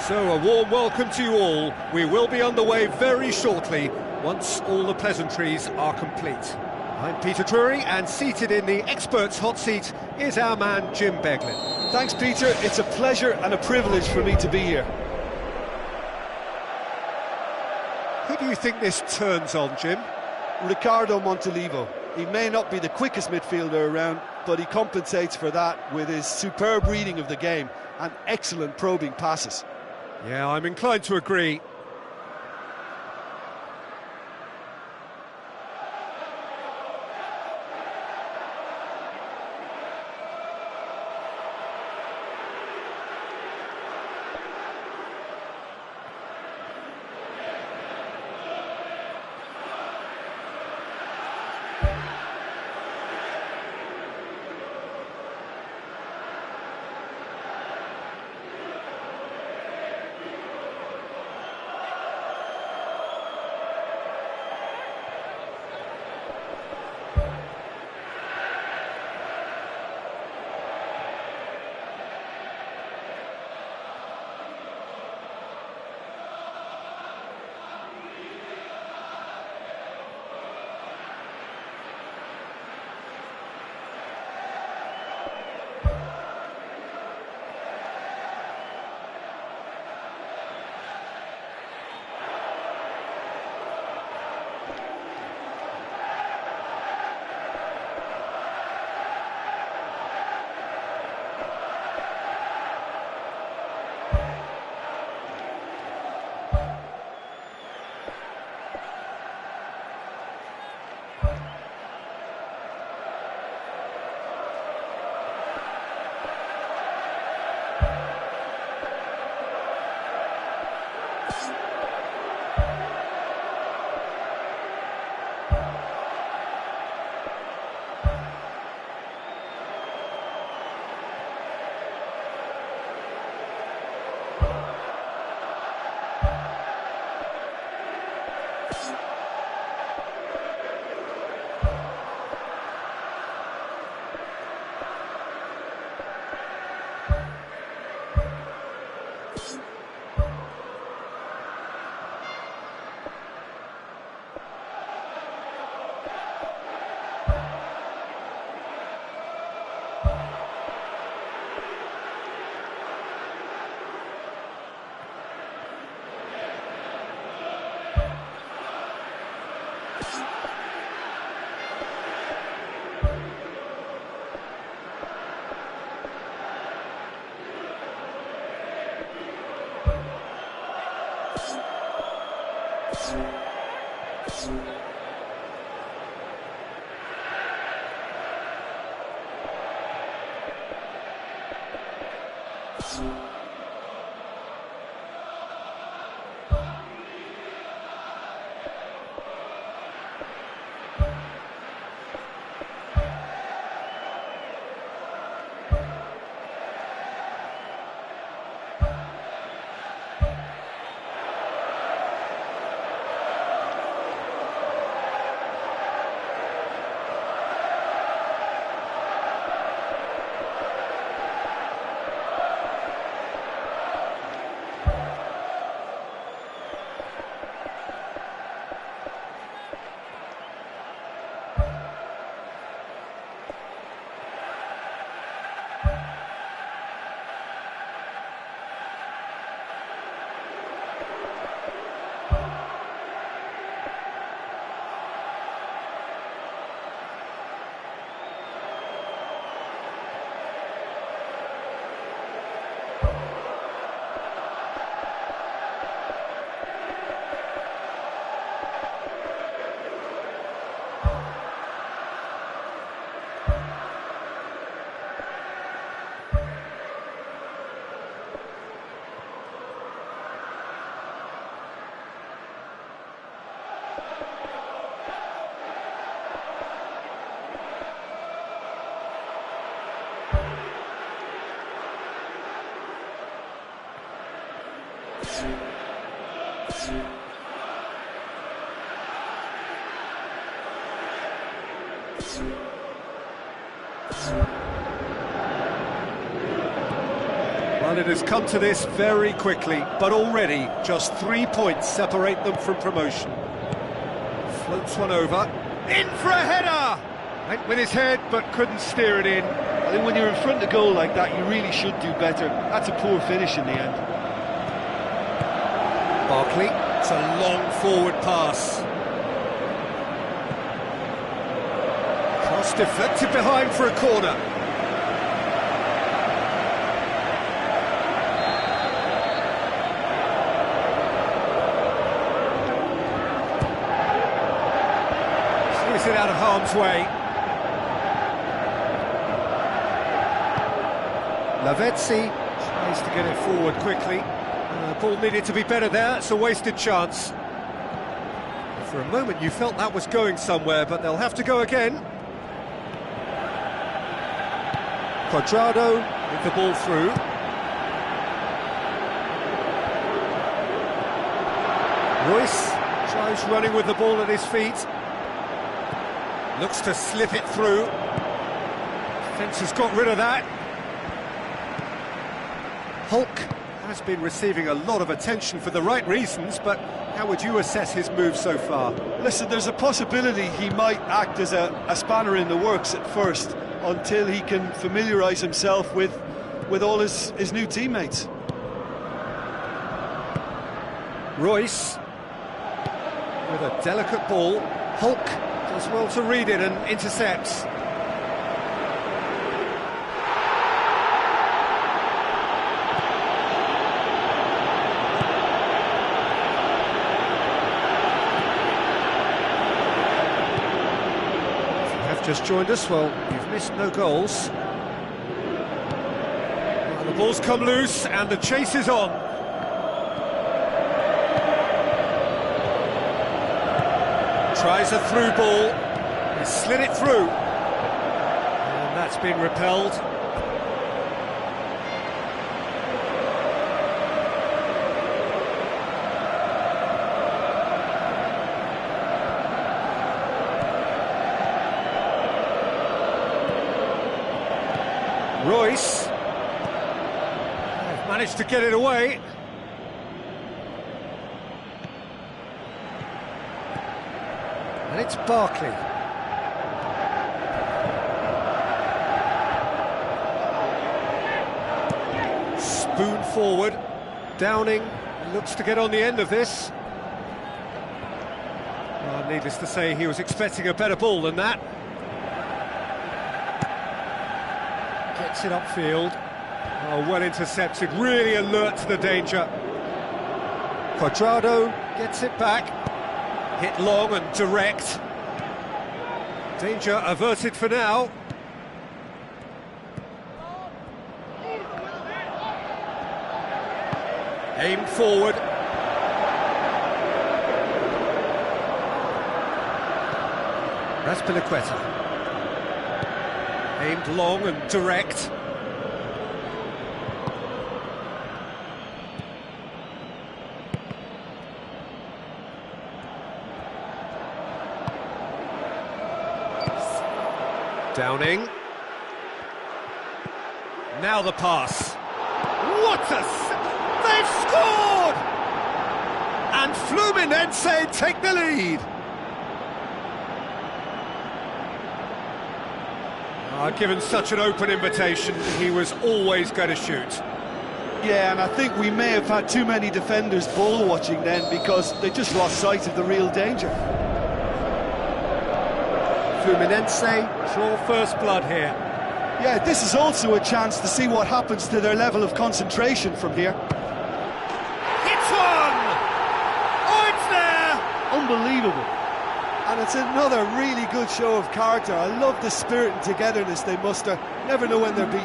So, a warm welcome to you all. We will be underway very shortly, once all the pleasantries are complete. I'm Peter Drury, and seated in the experts' hot seat is our man Jim Beglin. Thanks, Peter. It's a pleasure and a privilege for me to be here. Who do you think this turns on, Jim? Ricardo Montolivo. He may not be the quickest midfielder around, but he compensates for that with his superb reading of the game and excellent probing passes. Yeah, I'm inclined to agree. Well, it has come to this very quickly, but already just 3 points separate them from promotion. Floats one over, in for a header! Went with his head, but couldn't steer it in. I think when you're in front of goal like that, you really should do better. That's a poor finish in the end. Barkley, it's a long forward pass. Cross deflected behind for a corner. Squeeze it out of harm's way. Lavezzi tries to get it forward quickly. Ball needed to be better there, it's a wasted chance. For a moment you felt that was going somewhere, but they'll have to go again. Quadrado with the ball through. Royce tries running with the ball at his feet. Looks to slip it through. Defence has got rid of that. Hulk has been receiving a lot of attention for the right reasons, but how would you assess his move so far? Listen, there's a possibility he might act as a spanner in the works at first, until he can familiarise himself with all his new teammates. Royce with a delicate ball. Hulk does well to read it and intercepts. Just joined us, well, you've missed no goals. Well, the ball's come loose and the chase is on. Tries a through ball, he slid it through, and that's been repelled. Royce, they've managed to get it away. And it's Barkley. Spoon forward, Downing looks to get on the end of this. Well, needless to say, he was expecting a better ball than that. Gets it upfield. Oh, well intercepted, really alert to the danger. Quadrado gets it back. Hit long and direct. Danger averted for now. Aimed forward. Raspilicueta. Aimed long and direct. Downing. Now the pass. What a... They've scored! And Fluminense take the lead. Given such an open invitation, he was always going to shoot. Yeah, and I think we may have had too many defenders ball watching then because they just lost sight of the real danger. Fluminense draw first blood here. Yeah, this is also a chance to see what happens to their level of concentration from here. It's one! Oh, it's there! Unbelievable. And it's another really good show of character. I love the spirit and togetherness they muster. Never know when they're beaten.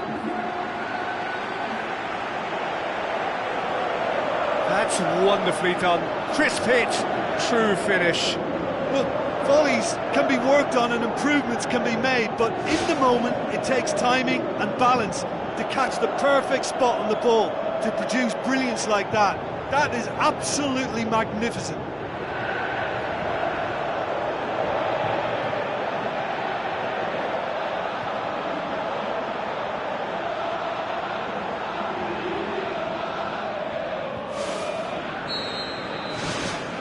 That's wonderfully done. Crisp hit, true finish. Look, volleys can be worked on and improvements can be made, but in the moment it takes timing and balance to catch the perfect spot on the ball to produce brilliance like that. That is absolutely magnificent.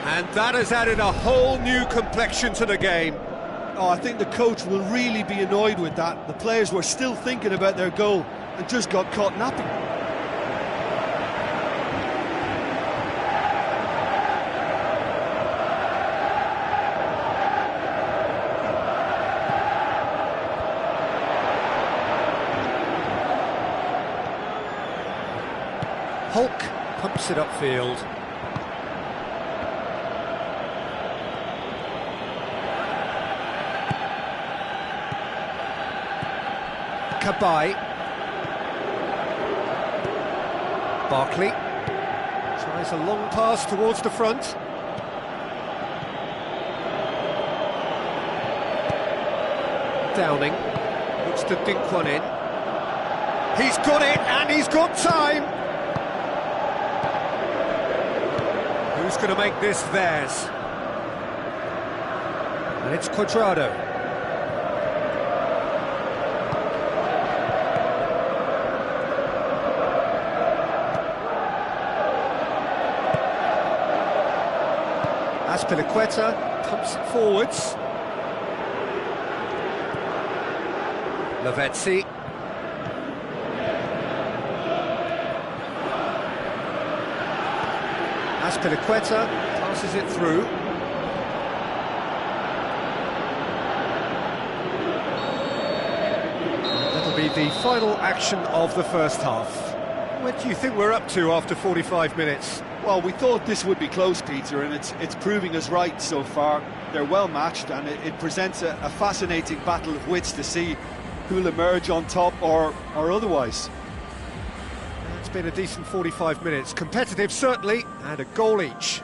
And that has added a whole new complexion to the game. Oh, I think the coach will really be annoyed with that. The players were still thinking about their goal and just got caught napping. Hulk pumps it upfield. Kabai. Barkley tries a long pass towards the front. Downing looks to dink one in. He's got it, and he's got time. Who's going to make this theirs? And it's Cuadrado. Aspilicueta pumps it forwards. Lavezzi. Aspilicueta passes it through. That'll be the final action of the first half. What do you think we're up to after 45 minutes? Well, we thought this would be close, Peter, and it's proving us right so far. They're well matched, and it presents a fascinating battle of wits to see who'll emerge on top or otherwise. It's been a decent 45 minutes. Competitive, certainly, and a goal each.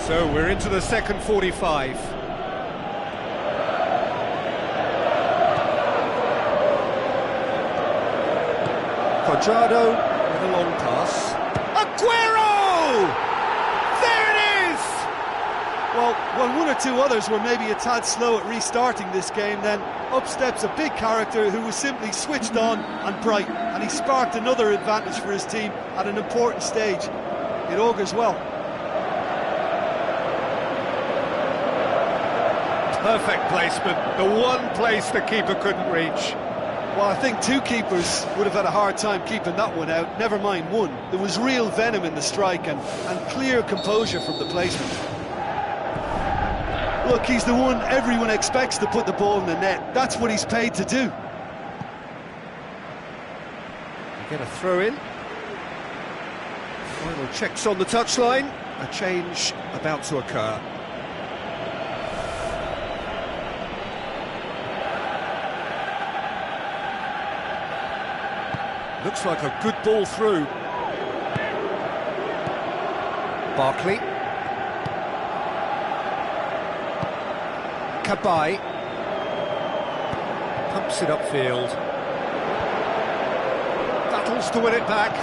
So we're into the second 45. Cuadrado with a long pass. Aguero! There it is! Well, when one or two others were maybe a tad slow at restarting this game, then up steps a big character who was simply switched on and bright, and he sparked another advantage for his team at an important stage. It augurs well. Perfect placement, the one place the keeper couldn't reach. Well, I think two keepers would have had a hard time keeping that one out, never mind one. There was real venom in the strike and clear composure from the placement. Look, he's the one everyone expects to put the ball in the net. That's what he's paid to do. You get a throw in. Final checks on the touchline. A change about to occur. Looks like a good ball through. Barkley. Cabaye. Pumps it upfield. Battles to win it back.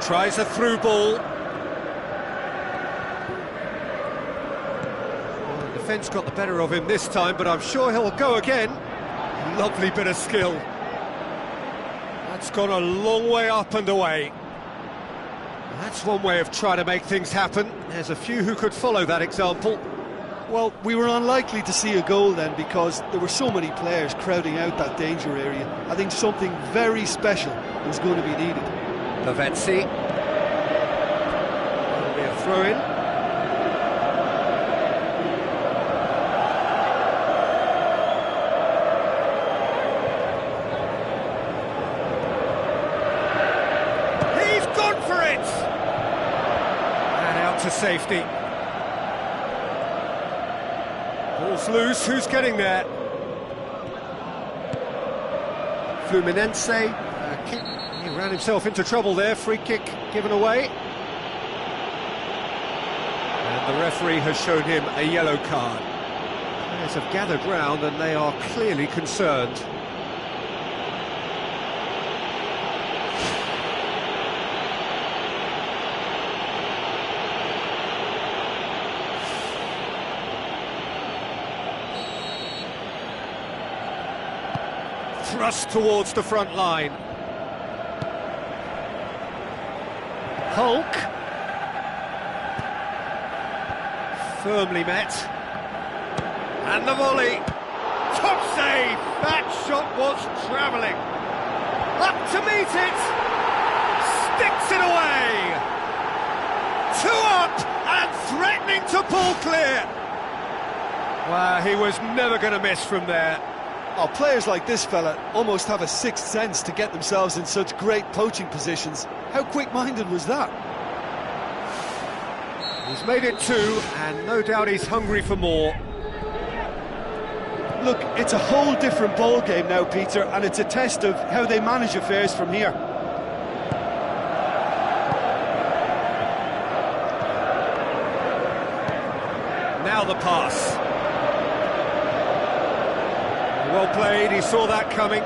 Tries a through ball. Well, the defence got the better of him this time, but I'm sure he'll go again. Lovely bit of skill. That's gone a long way up and away. That's one way of trying to make things happen. There's a few who could follow that example. Well, we were unlikely to see a goal then because there were so many players crowding out that danger area. I think something very special was going to be needed. Lavezzi. That'll be a throw-in. He's gone for it! And out to safety. Ball's loose, who's getting there? Fluminense. He ran himself into trouble there, free kick given away. And the referee has shown him a yellow card. Players have gathered round and they are clearly concerned. Thrust towards the front line. Hulk. Firmly met. And the volley. Top save! That shot was travelling. Up to meet it. Sticks it away. 2 up and threatening to pull clear. Wow, he was never going to miss from there. Oh, players like this fella almost have a sixth sense to get themselves in such great poaching positions. How quick-minded was that? He's made it 2, and no doubt he's hungry for more. Look, it's a whole different ball game now, Peter, and it's a test of how they manage affairs from here. Now the pass. Well played, he saw that coming.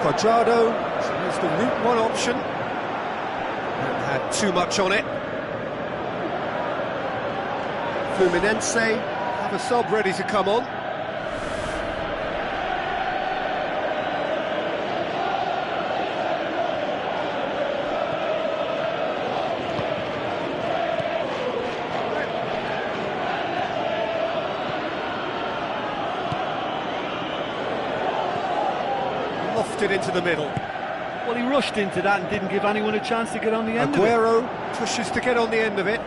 Quadrado is the route 1 option. And had too much on it. Fluminense have a sub ready to come on. Lofted into the middle. Well, he rushed into that and didn't give anyone a chance to get on the end Aguero of it. pushes to get on the end of it.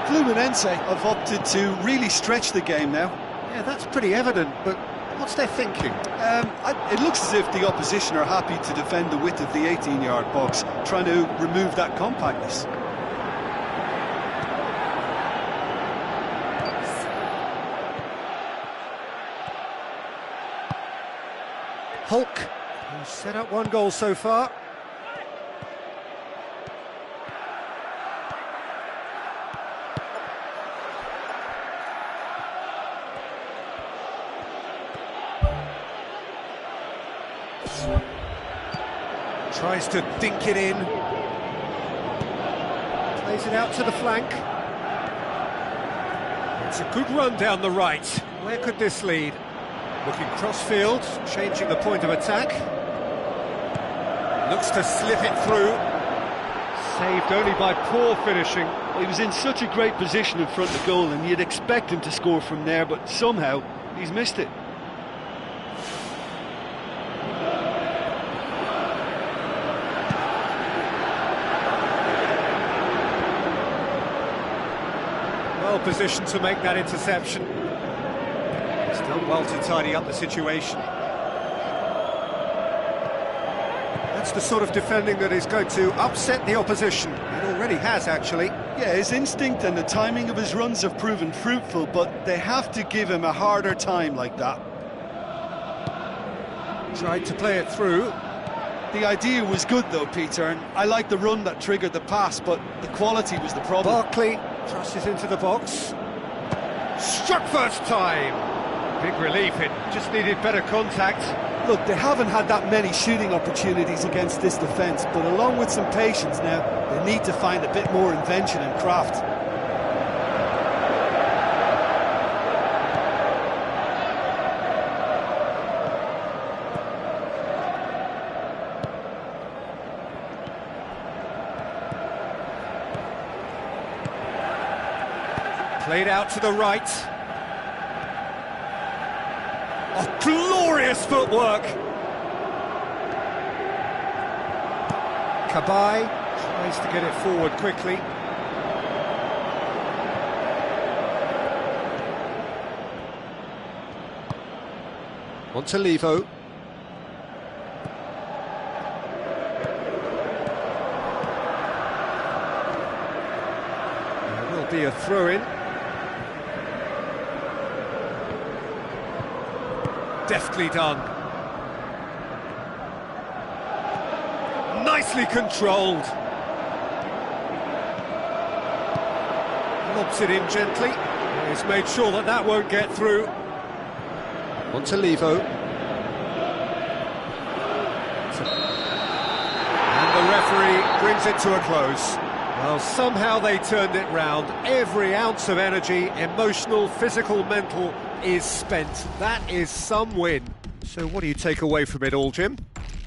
Fluminense have opted to really stretch the game now. Yeah, that's pretty evident, but what's their thinking? It looks as if the opposition are happy to defend the width of the 18-yard box, trying to remove that compactness. Hulk, who's set up 1 goal so far. Tries to dink it in. Plays it out to the flank. It's a good run down the right. Where could this lead? Looking cross-field, changing the point of attack. Looks to slip it through. Saved only by poor finishing. Well, he was in such a great position in front of goal, and you'd expect him to score from there, but somehow he's missed it. Well positioned to make that interception. He's done well to tidy up the situation. That's the sort of defending that is going to upset the opposition. It already has, actually. Yeah, his instinct and the timing of his runs have proven fruitful, but they have to give him a harder time like that. Tried to play it through. The idea was good though, Peter, and I like the run that triggered the pass, but the quality was the problem. Barkley crosses into the box. Struck first time. Big relief, it just needed better contact. Look, they haven't had that many shooting opportunities against this defence, but along with some patience now, they need to find a bit more invention and craft. Played out to the right. Oh, glorious footwork! Cabaye tries to get it forward quickly. Montalivo. There will be a throw-in. Deftly done. Nicely controlled. Lobs it in gently. He's made sure that that won't get through. Montalivo. And the referee brings it to a close. Well, somehow they turned it round. Every ounce of energy, emotional, physical, mental, is spent. That is some win. So what do you take away from it all, Jim?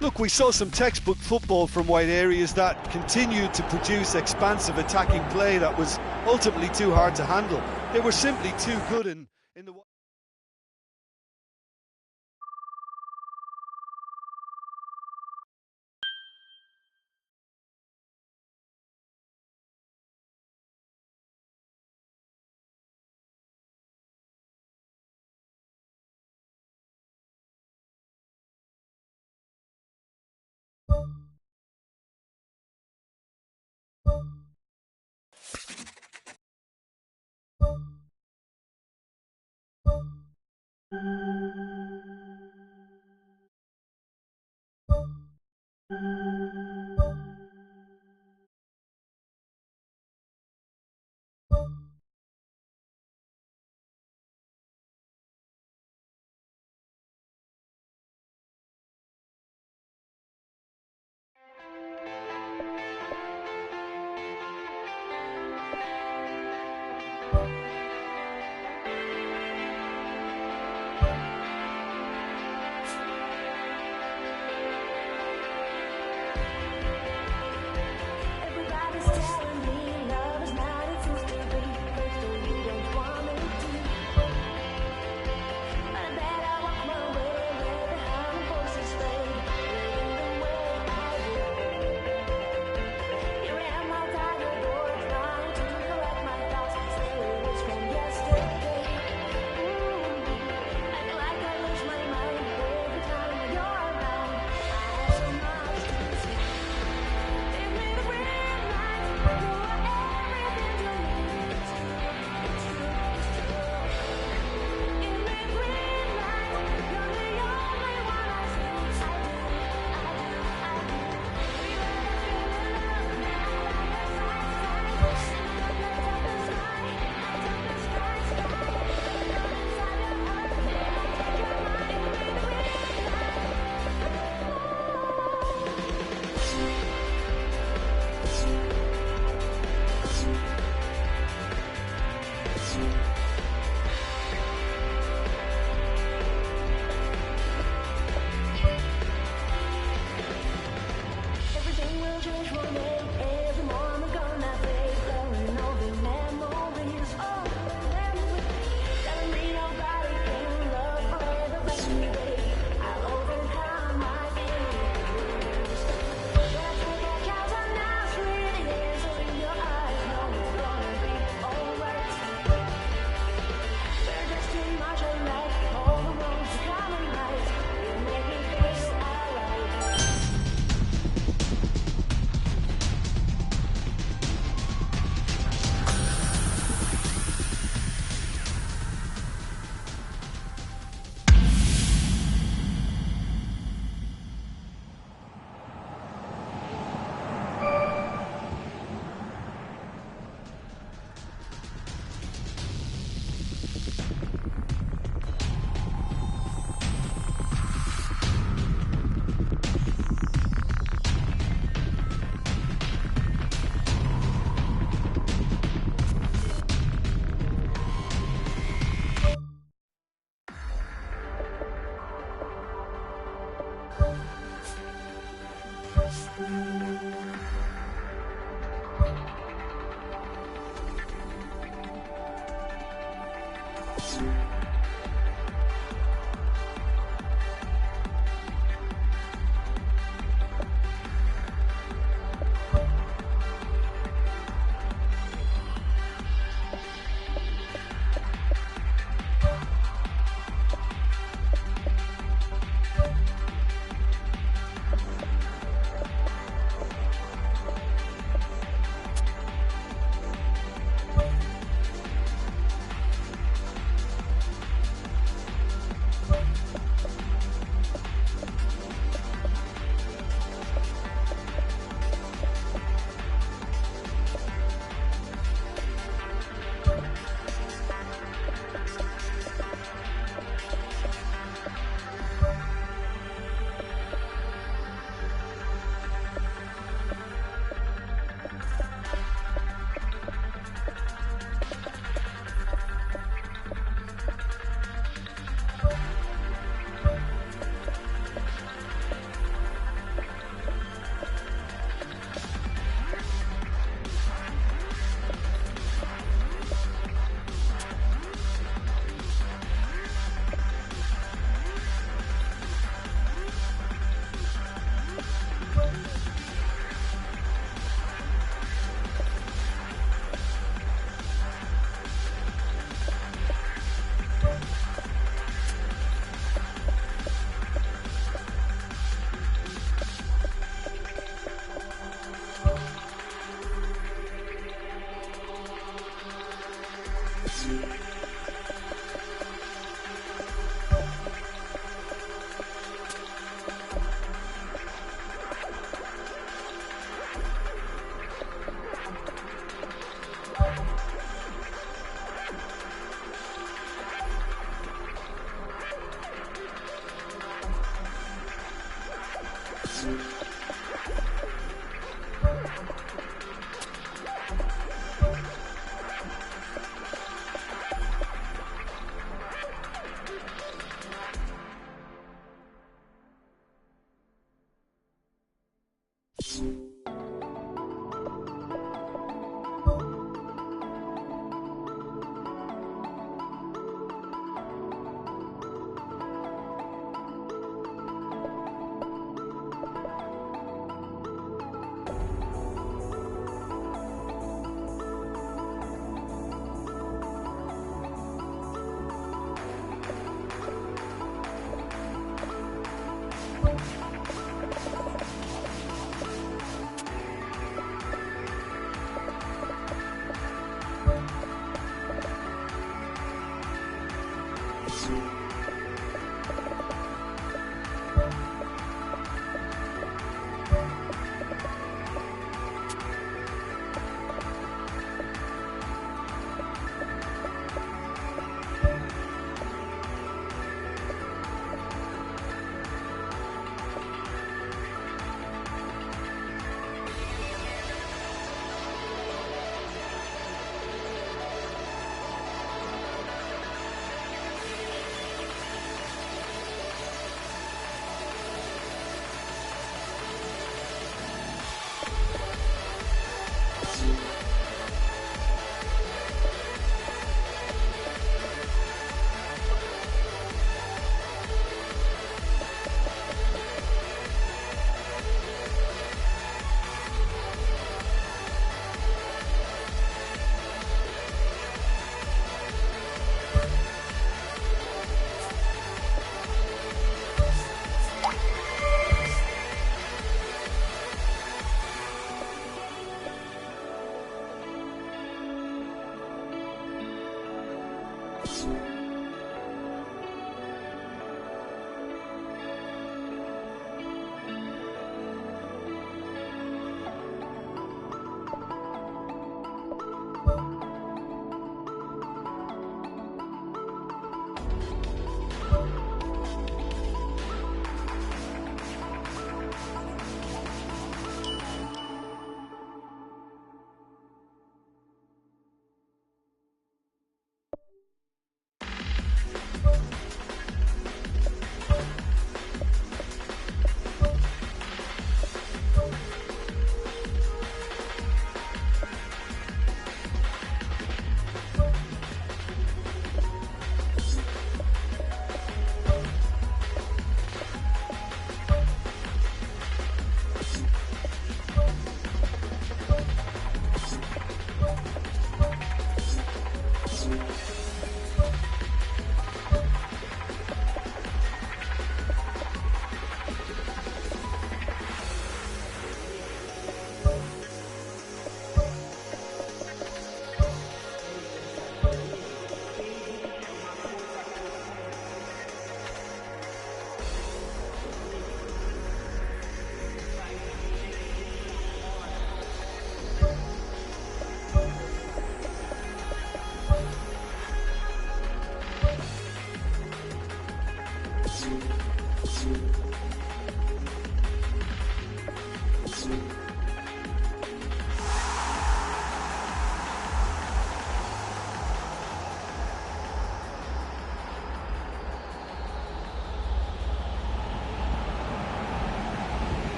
Look, we saw some textbook football from wide areas that continued to produce expansive attacking play that was ultimately too hard to handle. They were simply too good in the...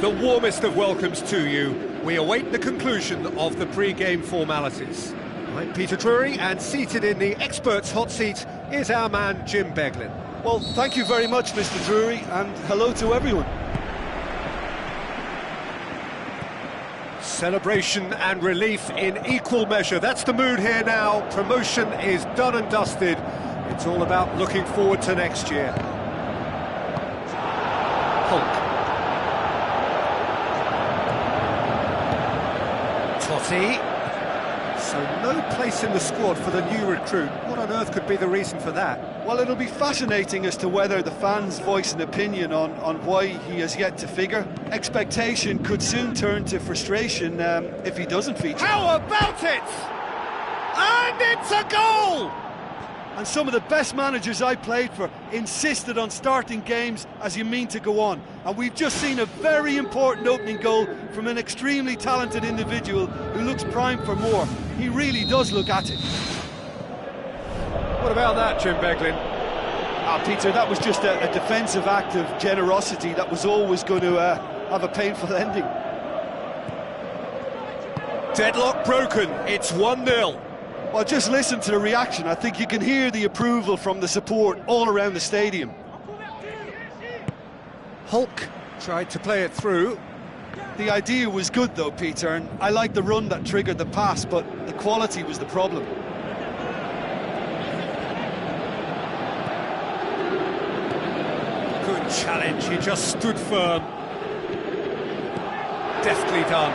the warmest of welcomes to you. We await the conclusion of the pre-game formalities. I'm Peter Drury, and seated in the experts' hot seat is our man Jim Beglin. Well, thank you very much, Mr. Drury, and hello to everyone. Celebration and relief in equal measure. That's the mood here now. Promotion is done and dusted. It's all about looking forward to next year. Hulk. Totti. So no place in the squad for the new recruit. What on earth could be the reason for that? Well, it'll be fascinating as to whether the fans voice an opinion on why he has yet to figure. Expectation could soon turn to frustration if he doesn't feature. How about it? And it's a goal! And some of the best managers I played for insisted on starting games as you mean to go on. And we've just seen a very important opening goal from an extremely talented individual who looks primed for more. He really does look at it. What about that, Jim Beglin? Peter, that was just a defensive act of generosity that was always going to have a painful ending. Deadlock broken, it's 1-0. Well, just listen to the reaction. I think you can hear the approval from the support all around the stadium. Hulk tried to play it through. The idea was good though, Peter, and I like the run that triggered the pass, but the quality was the problem. Good challenge, he just stood firm. Deftly done.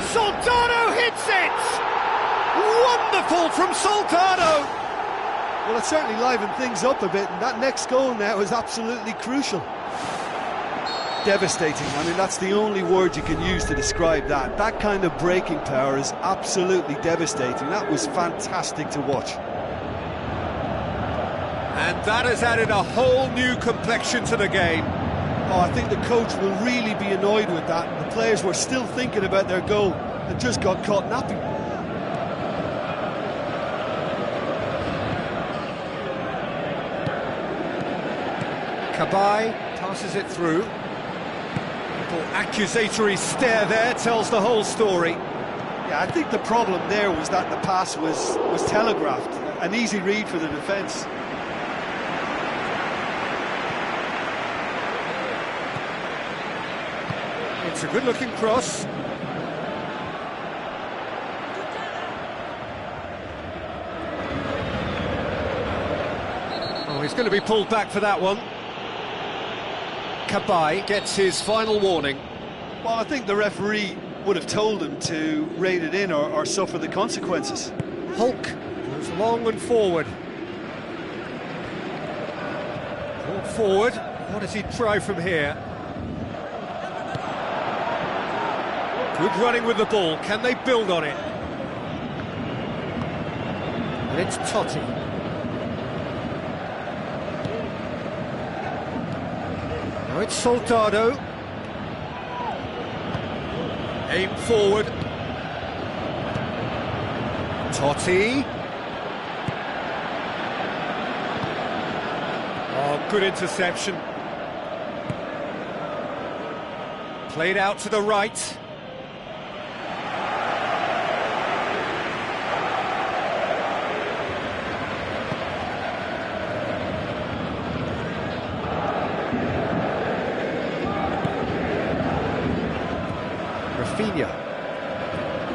Soldado hits it! Wonderful from Soldado! Well, it certainly livened things up a bit, and that next goal now is absolutely crucial. Devastating. I mean, that's the only word you can use to describe that. That kind of breaking power is absolutely devastating. That was fantastic to watch. And that has added a whole new complexion to the game. Oh, I think the coach will really be annoyed with that. The players were still thinking about their goal and just got caught napping. Cabaye passes it through. Little accusatory stare there tells the whole story. Yeah, I think the problem there was that the pass was telegraphed. An easy read for the defence. It's a good-looking cross. Oh, he's going to be pulled back for that one. Cabaye gets his final warning. Well, I think the referee would have told him to rein it in or suffer the consequences. Hulk goes long and forward. Pulled forward. What does he try from here? Good running with the ball. Can they build on it? And it's Totti. Now it's Soldado. Aim forward. Totti. Oh, good interception. Played out to the right.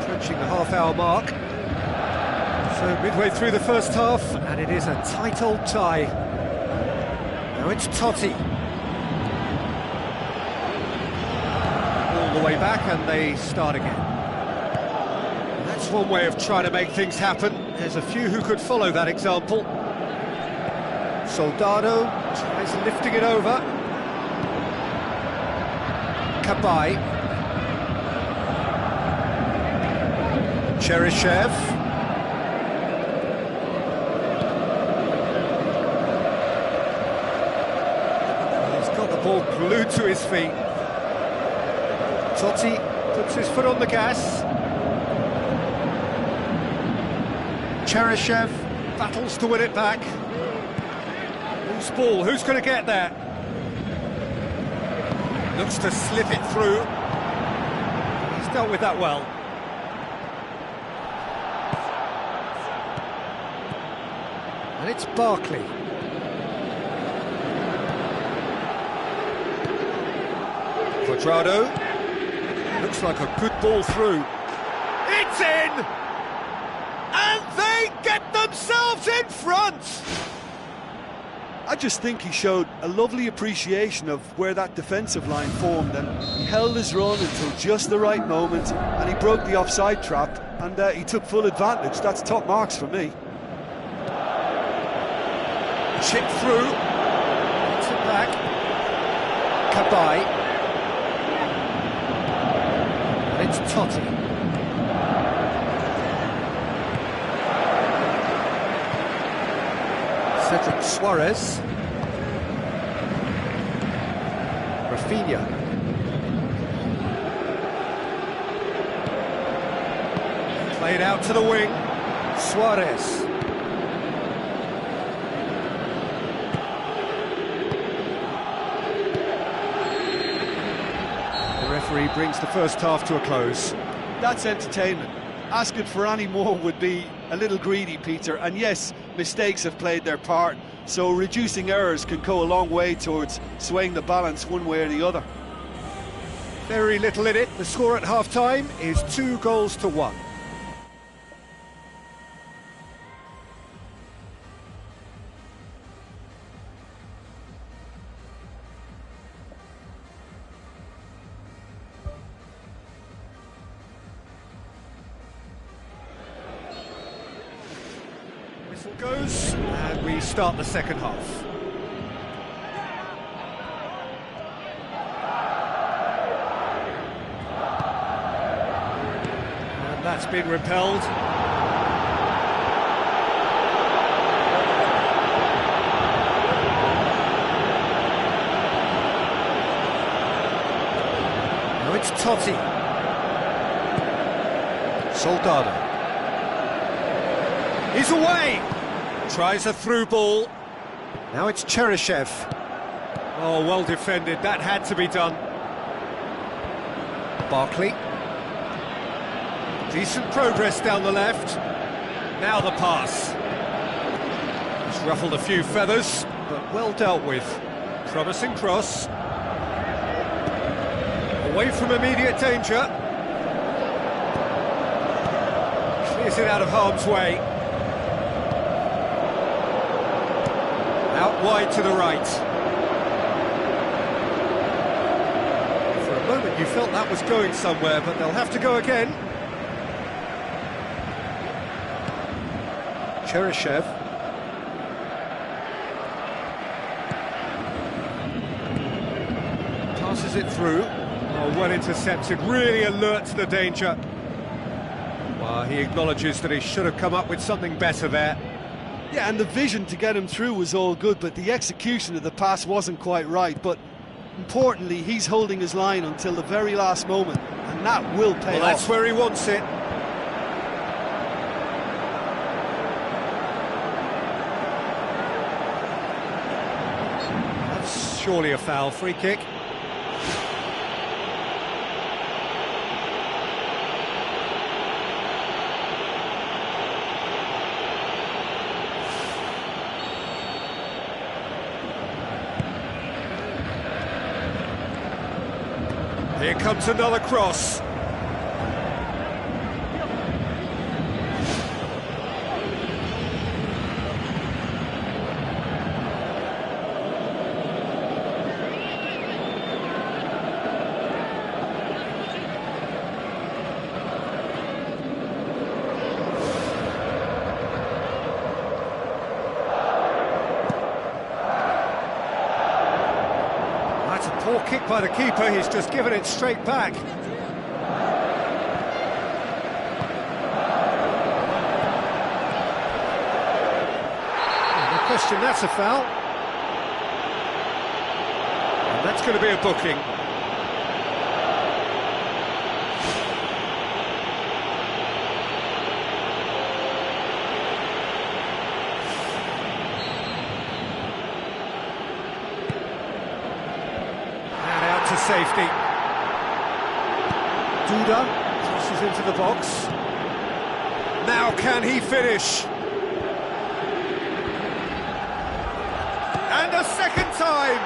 Approaching the half-hour mark. So midway through the first half, and it is a tight old tie. Now it's Totti. All the way back, and they start again. That's one way of trying to make things happen. There's a few who could follow that example. Soldado tries lifting it over. Cabaye. Cheryshev. He's got the ball glued to his feet. Totti puts his foot on the gas. Cheryshev battles to win it back. Loose ball, who's going to get that? Looks to slip it through. He's dealt with that well. And it's Barkley. Quadrado. Looks like a good ball through. It's in! And they get themselves in front! I just think he showed a lovely appreciation of where that defensive line formed, and he held his run until just the right moment, and he broke the offside trap, and he took full advantage. That's top marks for me. Chip through. Puts it back. Cabaye. And it's Totti. Cedric Suarez. Rafinha. Played out to the wing. Suarez. The referee brings the first half to a close. That's entertainment. Asking for any more would be a little greedy, Peter, and yes, mistakes have played their part, so reducing errors can go a long way towards swaying the balance one way or the other. Very little in it. The score at half-time is 2-1. Whistle goes, and we start the second half. And that's been repelled. Now it's Totti. Soldado. He's away! Tries a through ball. Now it's Cheryshev. Oh, well defended. That had to be done. Barkley. Decent progress down the left. Now the pass. He's ruffled a few feathers, but well dealt with. Promising cross. Away from immediate danger. Clears it out of harm's way. Out wide to the right. For a moment you felt that was going somewhere, but they'll have to go again. Cheryshev. Passes it through. Oh, well intercepted, really alert to the danger. Well, he acknowledges that he should have come up with something better there. Yeah, and the vision to get him through was all good, but the execution of the pass wasn't quite right. But importantly, he's holding his line until the very last moment, and that will pay off. Well, that's where he wants it. That's surely a foul. Free kick. Here comes another cross. Poor kick by the keeper, he's just given it straight back. No question, that's a foul. And that's going to be a booking. safety. Duda crosses into the box. Now can he finish? And a second time!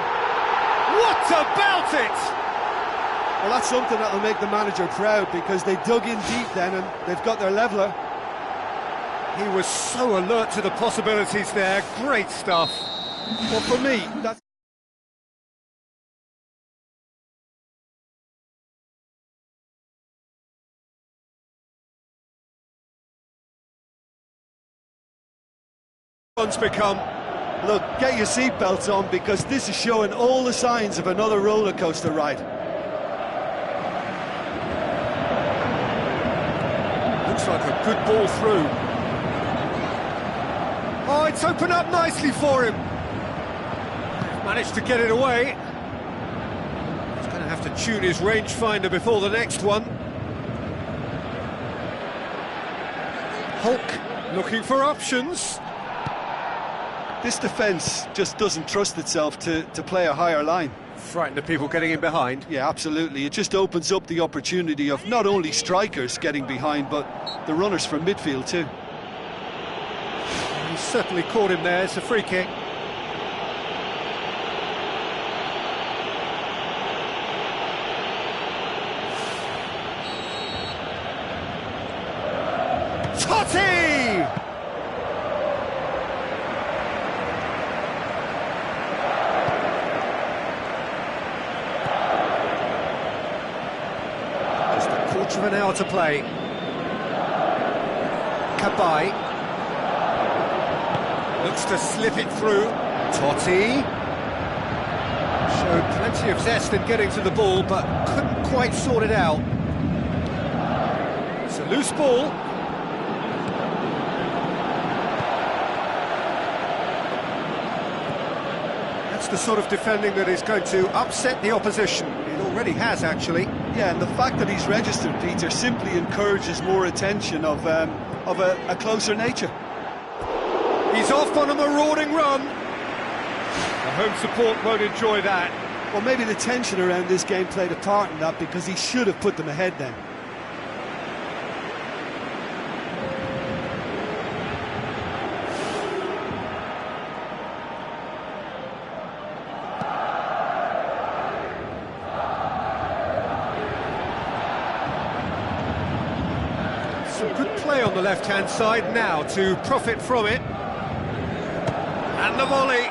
What about it? Well, that's something that'll make the manager proud, because they dug in deep then and they've got their leveller. He was so alert to the possibilities there. Great stuff. Well, for me, that's One's become. Look, get your seatbelts on, because this is showing all the signs of another roller coaster ride. Looks like a good ball through. Oh, it's opened up nicely for him. Managed to get it away. He's going to have to tune his rangefinder before the next one. Hulk looking for options. This defence just doesn't trust itself to play a higher line. Frightened of people getting in behind. Yeah, absolutely. It just opens up the opportunity of not only strikers getting behind, but the runners from midfield too. He certainly caught him there. It's a free kick. Totti! Just a quarter of an hour to play. Cabai looks to slip it through. Totti showed plenty of zest in getting to the ball, but couldn't quite sort it out. It's a loose ball. That's the sort of defending that is going to upset the opposition. It already has, actually. Yeah, and the fact that he's registered, Peter, simply encourages more attention of a closer nature. He's off on a marauding run. The home support won't enjoy that. Well, maybe the tension around this game played a part in that, because he should have put them ahead then. Some good play on the left-hand side now to profit from it. And the volley.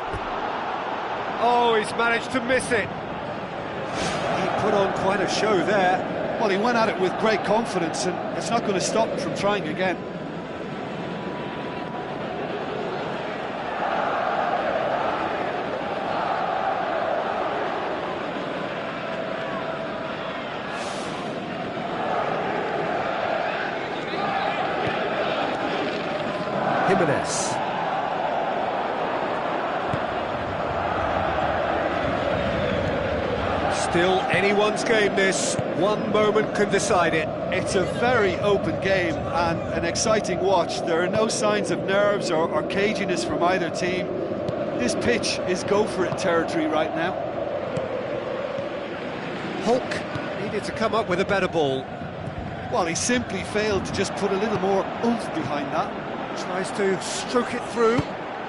Oh, he's managed to miss it. He put on quite a show there. Well, he went at it with great confidence, and it's not going to stop him from trying again. Jimenez. Still anyone's game, this. One moment can decide it. It's a very open game and an exciting watch. There are no signs of nerves or caginess from either team. This pitch is go-for-it territory right now. Hulk needed to come up with a better ball. Well, he simply failed to just put a little more oomph behind that. Tries to stroke it through.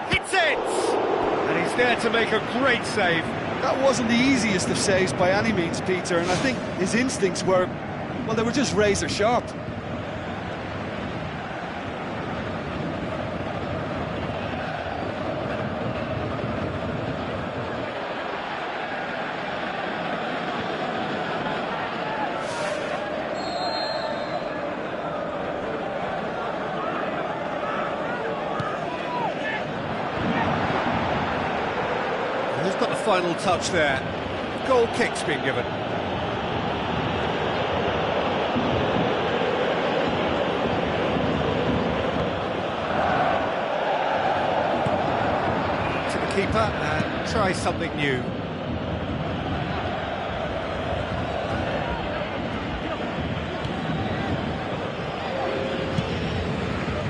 Hits it! And he's there to make a great save. That wasn't the easiest of saves by any means, Peter, and I think his instincts were, well, they were just razor sharp. Who's got the final touch there? Goal kick's been given. To the keeper and try something new.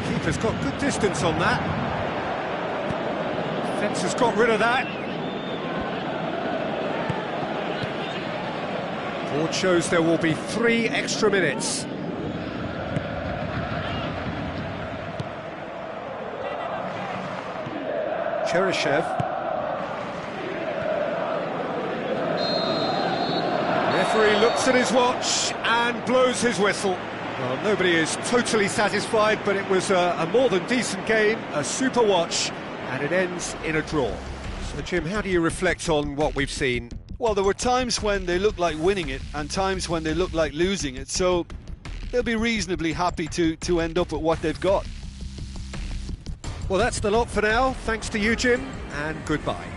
Keeper's got good distance on that. Defence has got rid of that. Board shows there will be 3 extra minutes. Cheryshev. Referee looks at his watch and blows his whistle. Well, nobody is totally satisfied, but it was a more than decent game, a super watch, and it ends in a draw. So, Jim, how do you reflect on what we've seen? Well, there were times when they looked like winning it and times when they looked like losing it, so they'll be reasonably happy to end up with what they've got. Well, that's the lot for now. Thanks to you, Jim, and goodbye.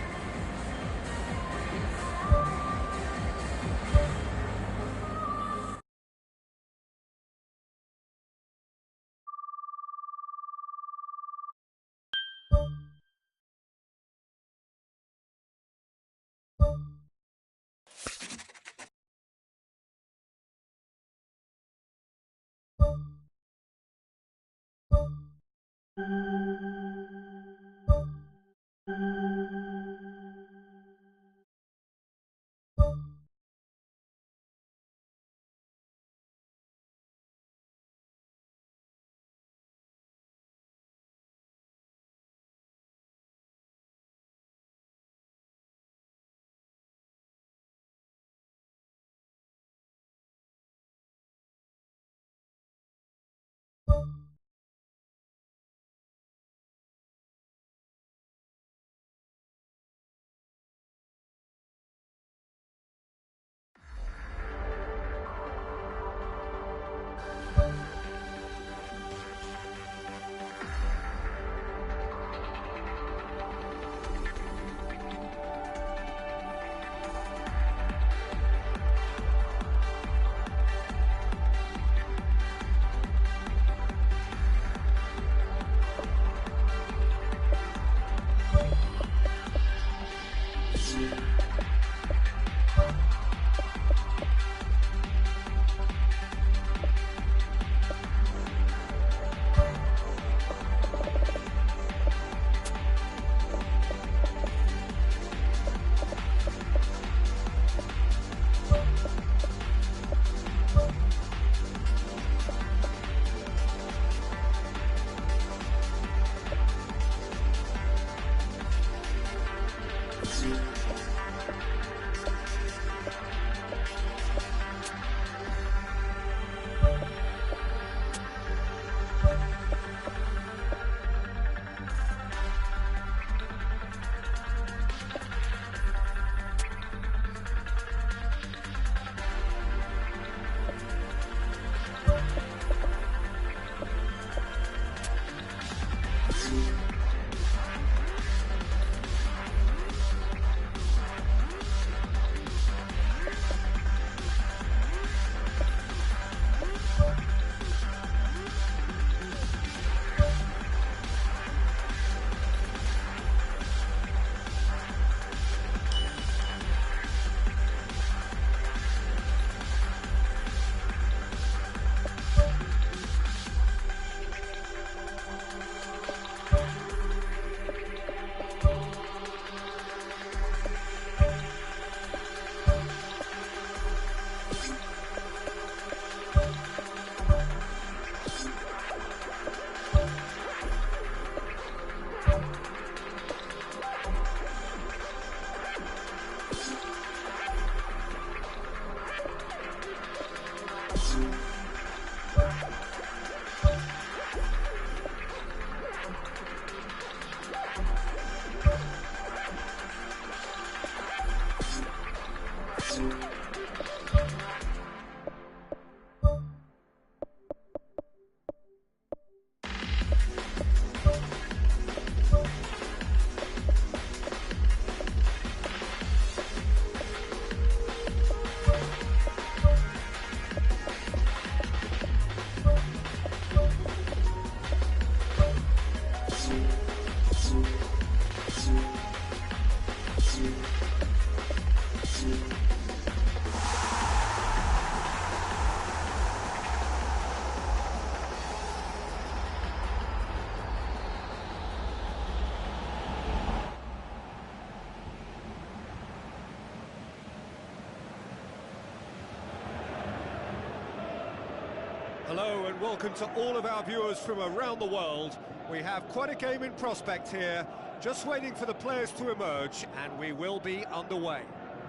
Hello and welcome to all of our viewers from around the world. We have quite a game in prospect here, just waiting for the players to emerge, and we will be underway.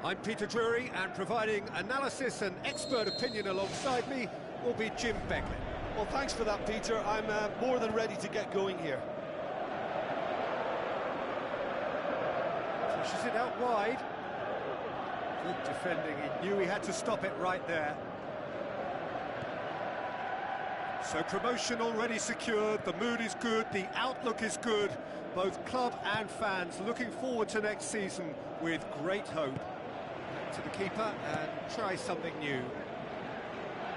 I'm Peter Drury, and providing analysis and expert opinion alongside me will be Jim Beckley. Well, thanks for that, Peter. I'm more than ready to get going here. Pushes it out wide. Good defending, he knew he had to stop it right there. So promotion already secured, the mood is good, the outlook is good. Both club and fans looking forward to next season with great hope. Back to the keeper and try something new.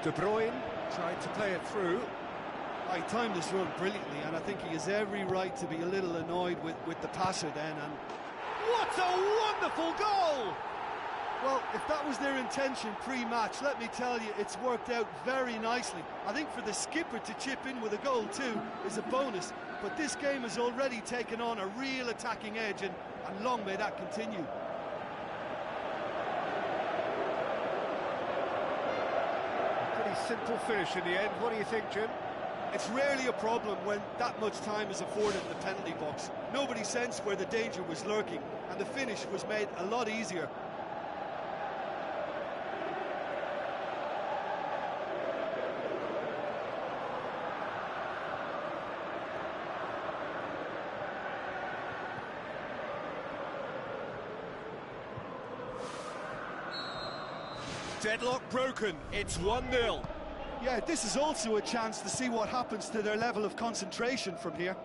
De Bruyne tried to play it through. He timed this run brilliantly, and I think he has every right to be a little annoyed with the passer then. And what a wonderful goal! Well, if that was their intention pre-match, let me tell you, it's worked out very nicely. I think for the skipper to chip in with a goal too is a bonus, but this game has already taken on a real attacking edge, and long may that continue. Pretty simple finish in the end. What do you think, Jim? It's rarely a problem when that much time is afforded in the penalty box. Nobody sensed where the danger was lurking, and the finish was made a lot easier. Deadlock broken, it's 1-0. Yeah, this is also a chance to see what happens to their level of concentration from here.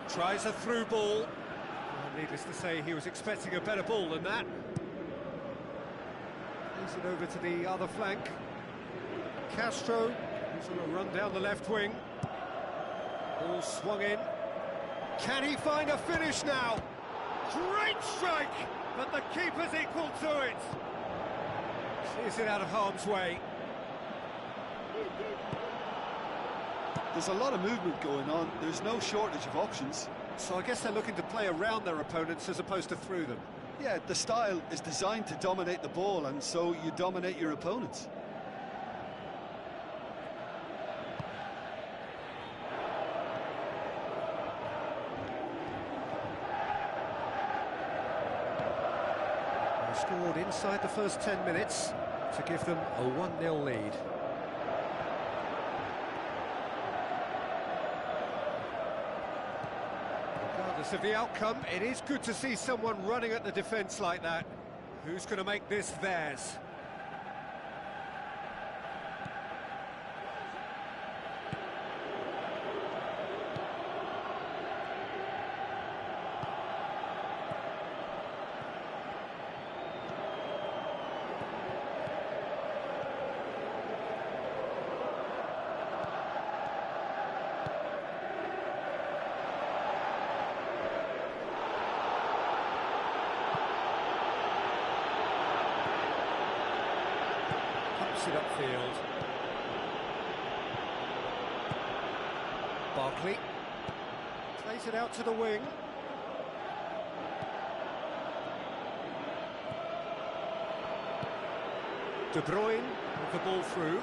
Tries a through ball. Well, needless to say, he was expecting a better ball than that. Plays it over to the other flank. Castro, who's on a run down the left wing. Ball swung in. Can he find a finish now? Great strike, but the keeper's equal to it. Clears it out of harm's way. There's a lot of movement going on. There's no shortage of options. So I guess they're looking to play around their opponents as opposed to through them. Yeah, the style is designed to dominate the ball, and so you dominate your opponents. Scored inside the first 10 minutes to give them a 1-0 lead. Regardless of the outcome, it is good to see someone running at the defence like that. Who's going to make this theirs? It upfield. Barkley plays it out to the wing. De Bruyne with the ball through.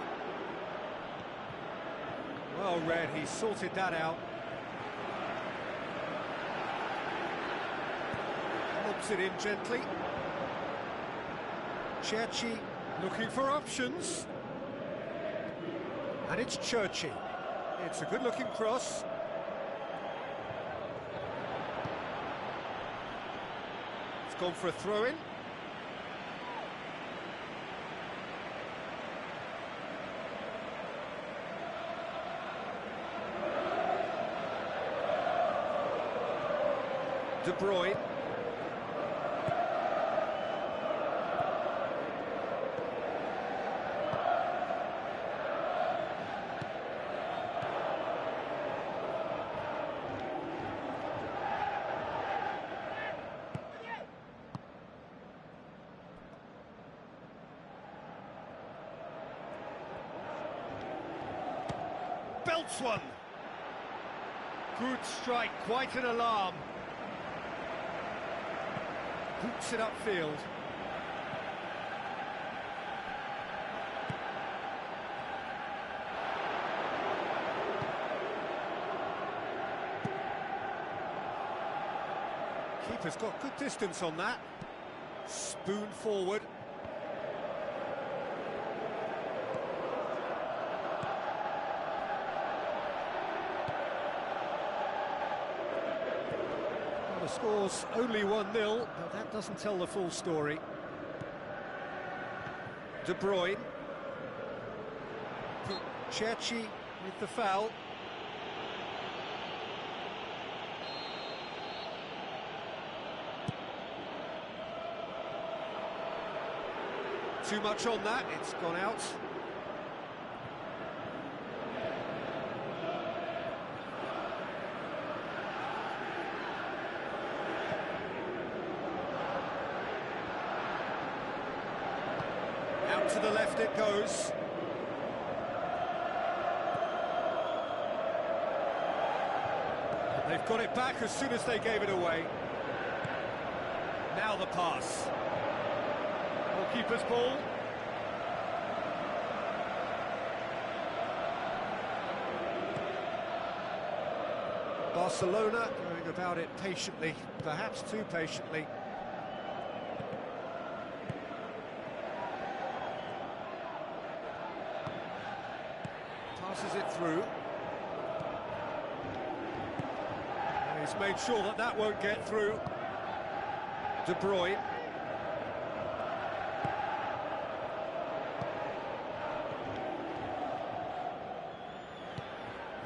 Well read, he sorted that out. Lobs it in gently. Cherchi looking for options, and it's Churchy. It's a good-looking cross. It's gone for a throw-in. De Bruyne. Belts one. Good strike, quite an alarm. boots it upfield. Keeper's got good distance on that. Spoon forward. The score's only 1-0, but that doesn't tell the full story. De Bruyne. Cherchi with the foul. Too much on that, it's gone out. Out to the left it goes. They've got it back as soon as they gave it away. Now the pass. Keeper's ball. Barcelona going about it patiently, perhaps too patiently. Passes it through. And he's made sure that that won't get through. De Bruyne.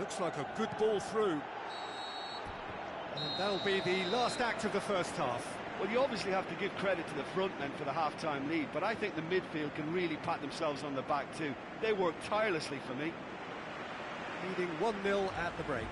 Looks like a good ball through. And that'll be the last act of the first half. Well, you obviously have to give credit to the front men for the half-time lead, but I think the midfield can really pat themselves on the back too. They work tirelessly for me. Leading 1-0 at the break.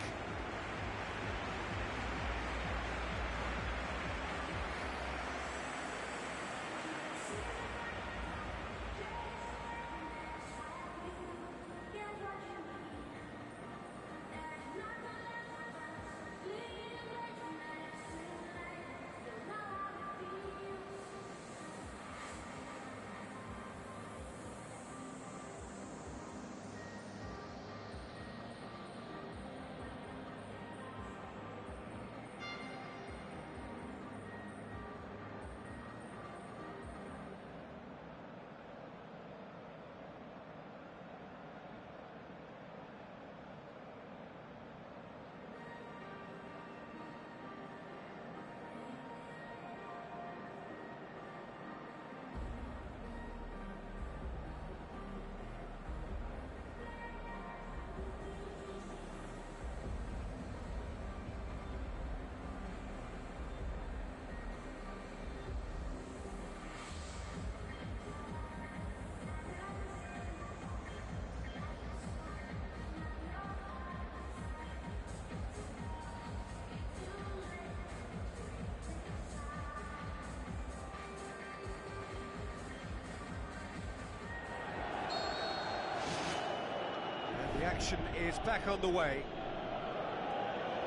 The action is back on the way.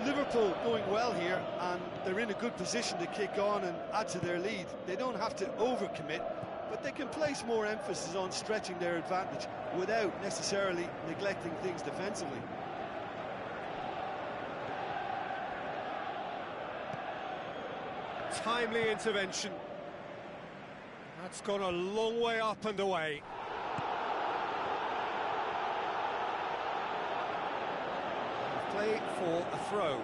Liverpool going well here, and they're in a good position to kick on and add to their lead. They don't have to overcommit, but they can place more emphasis on stretching their advantage without necessarily neglecting things defensively. Timely intervention. That's gone a long way up and away. Play for a throw.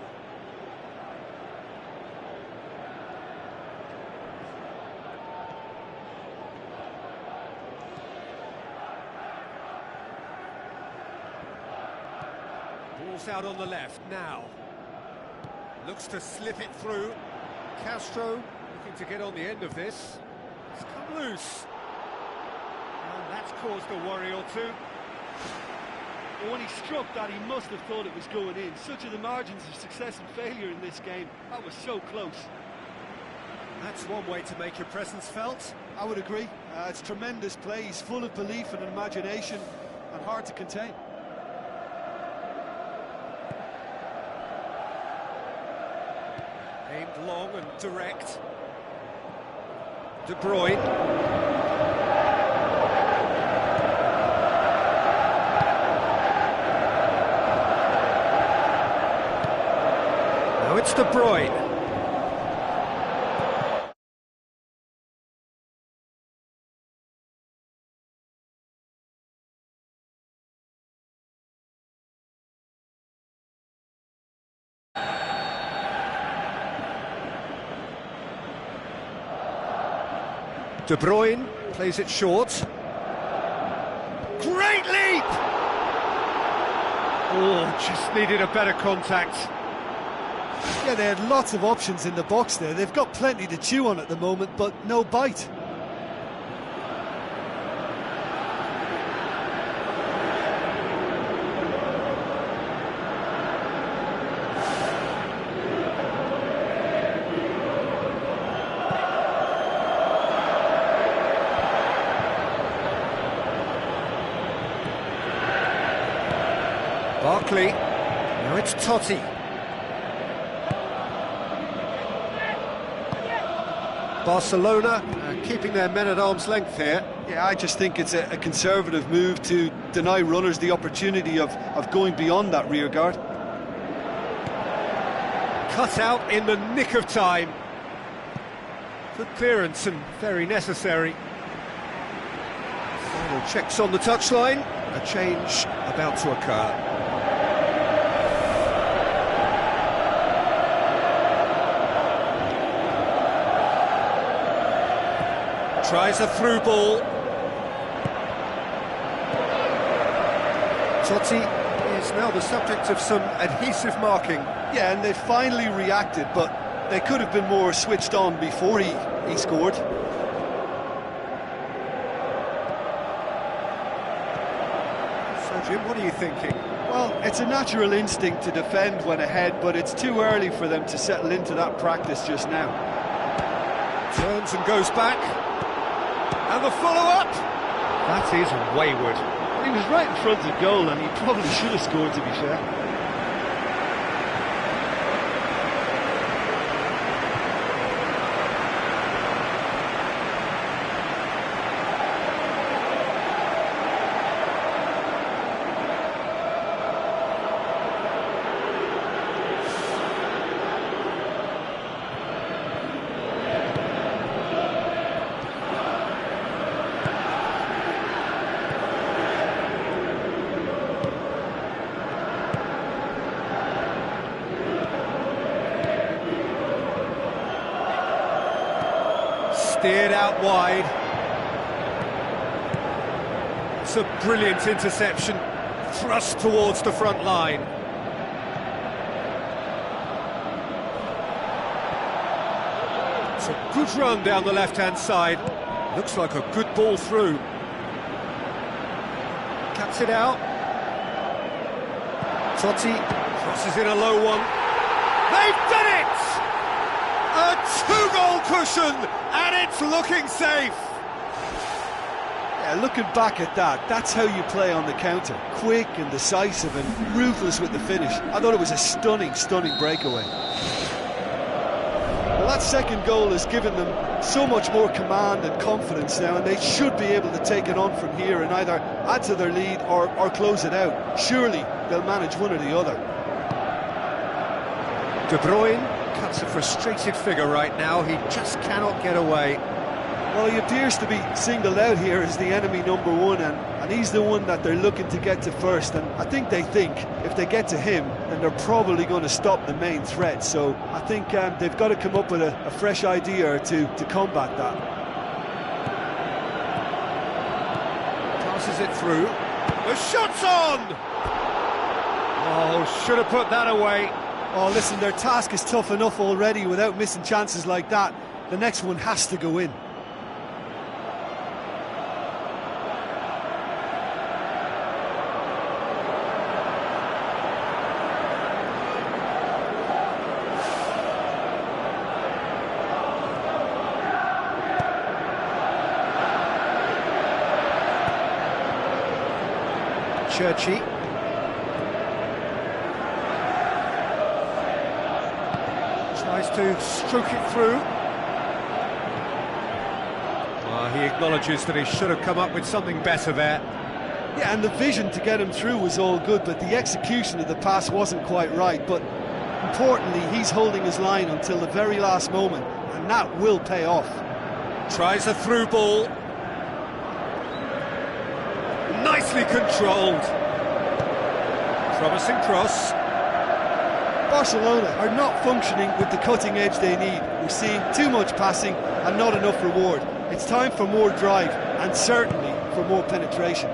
Ball's out on the left now. Looks to slip it through. Castro looking to get on the end of this. It's come loose. And that's caused a worry or two. But when he struck that, he must have thought it was going in. Such are the margins of success and failure in this game. That was so close. That's one way to make your presence felt. I would agree. It's tremendous play. He's full of belief and imagination and hard to contain. Aimed long and direct. De Bruyne. Now it's De Bruyne. De Bruyne plays it short. Great leap! Oh, just needed a better contact. Yeah, they had lots of options in the box there. They've got plenty to chew on at the moment, but no bite. Barkley, now it's Totti. Barcelona keeping their men at arm's length here. Yeah, I just think it's a conservative move to deny runners the opportunity of going beyond that rear guard. Cut out in the nick of time. Good clearance and very necessary. Final checks on the touchline. A change about to occur. Tries a through ball. Totti is now the subject of some adhesive marking. Yeah, and they finally reacted, but they could have been more switched on before he scored. So, Jim, what are you thinking? Well, it's a natural instinct to defend when ahead, but it's too early for them to settle into that practice just now. Turns and goes back. And the follow-up! That is wayward. He was right in front of goal and he probably should have scored, to be fair. Steered out wide. It's a brilliant interception, thrust towards the front line. It's a good run down the left-hand side. Looks like a good ball through. Cuts it out. Totti crosses in a low one. They've done it! A two-goal cushion, and it's looking safe. Yeah, looking back at that, that's how you play on the counter. Quick and decisive and ruthless with the finish. I thought it was a stunning, stunning breakaway. Well, that second goal has given them so much more command and confidence now, and they should be able to take it on from here and either add to their lead or close it out. Surely they'll manage one or the other. De Bruyne cuts a frustrated figure right now. He just cannot get away. Well, he appears to be singled out here as the enemy number one, and he's the one that they're looking to get to first. And I think if they get to him, then they're probably going to stop the main threat. So I think they've got to come up with a fresh idea or two to combat that. Passes it through. The shot's on! Oh, should have put that away. Oh, listen, their task is tough enough already without missing chances like that. The next one has to go in. Churchy. Tries to stroke it through. He acknowledges that he should have come up with something better there. Yeah, and the vision to get him through was all good, but the execution of the pass wasn't quite right. But importantly, he's holding his line until the very last moment, and that will pay off. Tries a through ball. Nicely controlled. Promising cross. Barcelona are not functioning with the cutting edge they need. We're seeing too much passing and not enough reward. It's time for more drive and certainly for more penetration.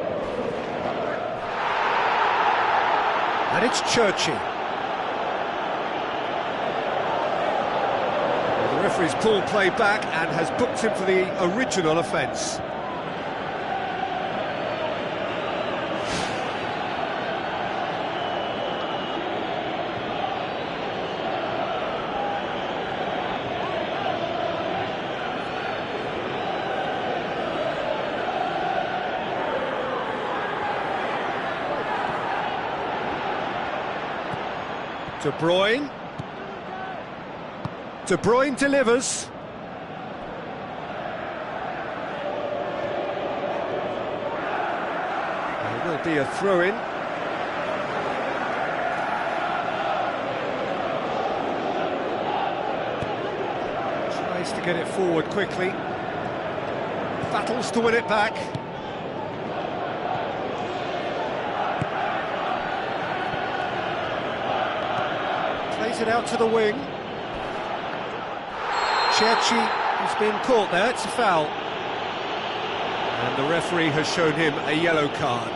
And it's Churchy. Well, the referee's pulled play back and has booked him for the original offence. De Bruyne. De Bruyne delivers. There will be a throw-in. Tries to get it forward quickly. Battles to win it back. Plays it out to the wing. Churchy has been caught there, it's a foul. And the referee has shown him a yellow card.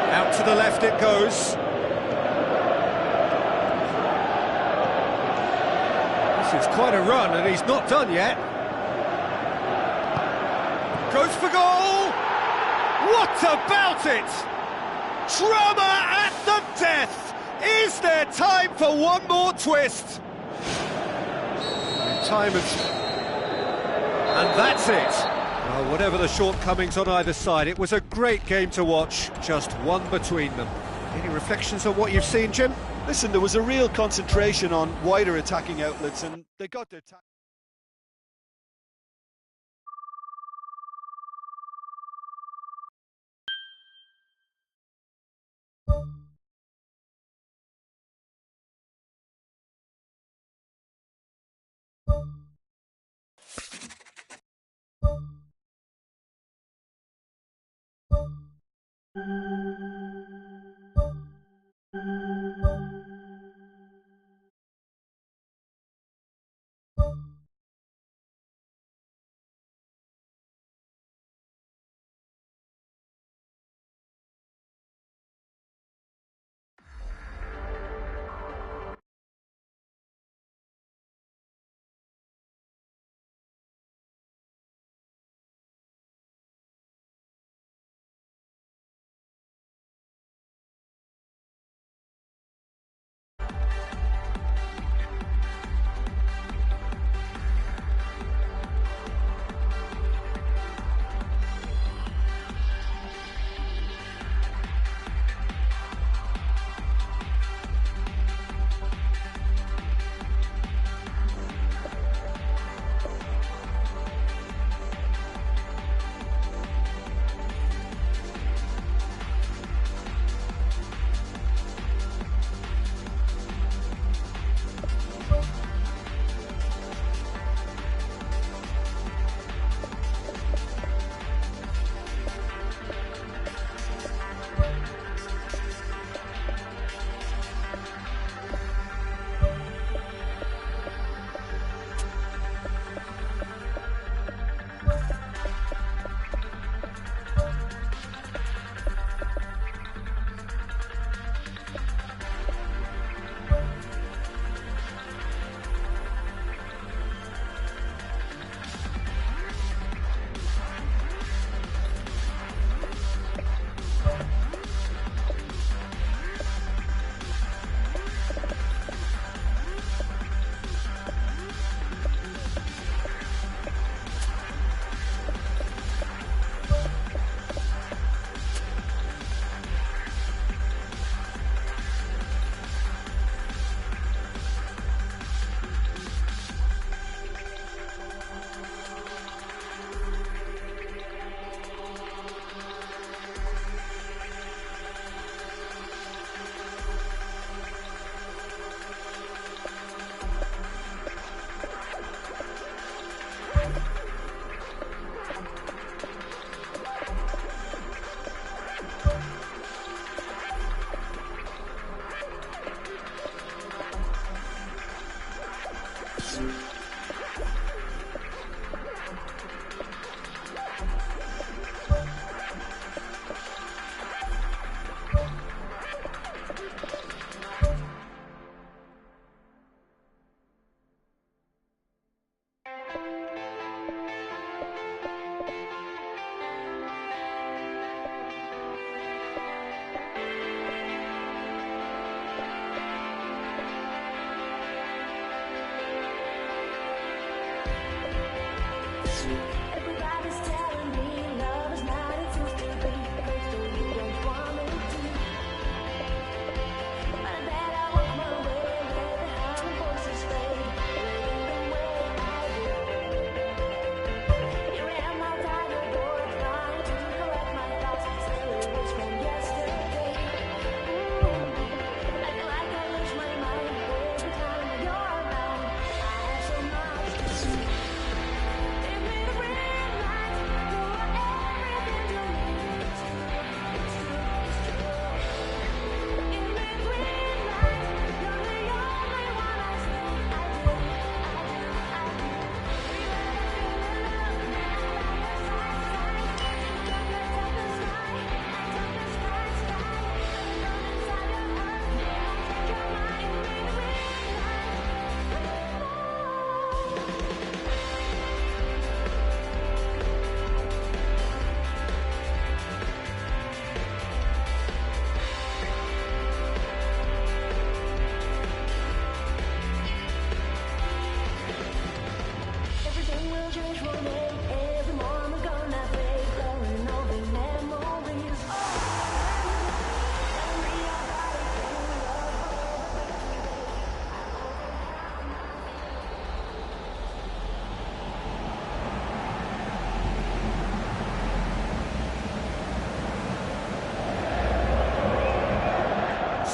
Out to the left it goes. This is quite a run and he's not done yet. Goes for goal! What about it? Drama at the death! Is there time for one more twist? Time is... And that's it. Well, whatever the shortcomings on either side, it was a great game to watch, just one between them. Any reflections on what you've seen, Jim? Listen, there was a real concentration on wider attacking outlets and they got their...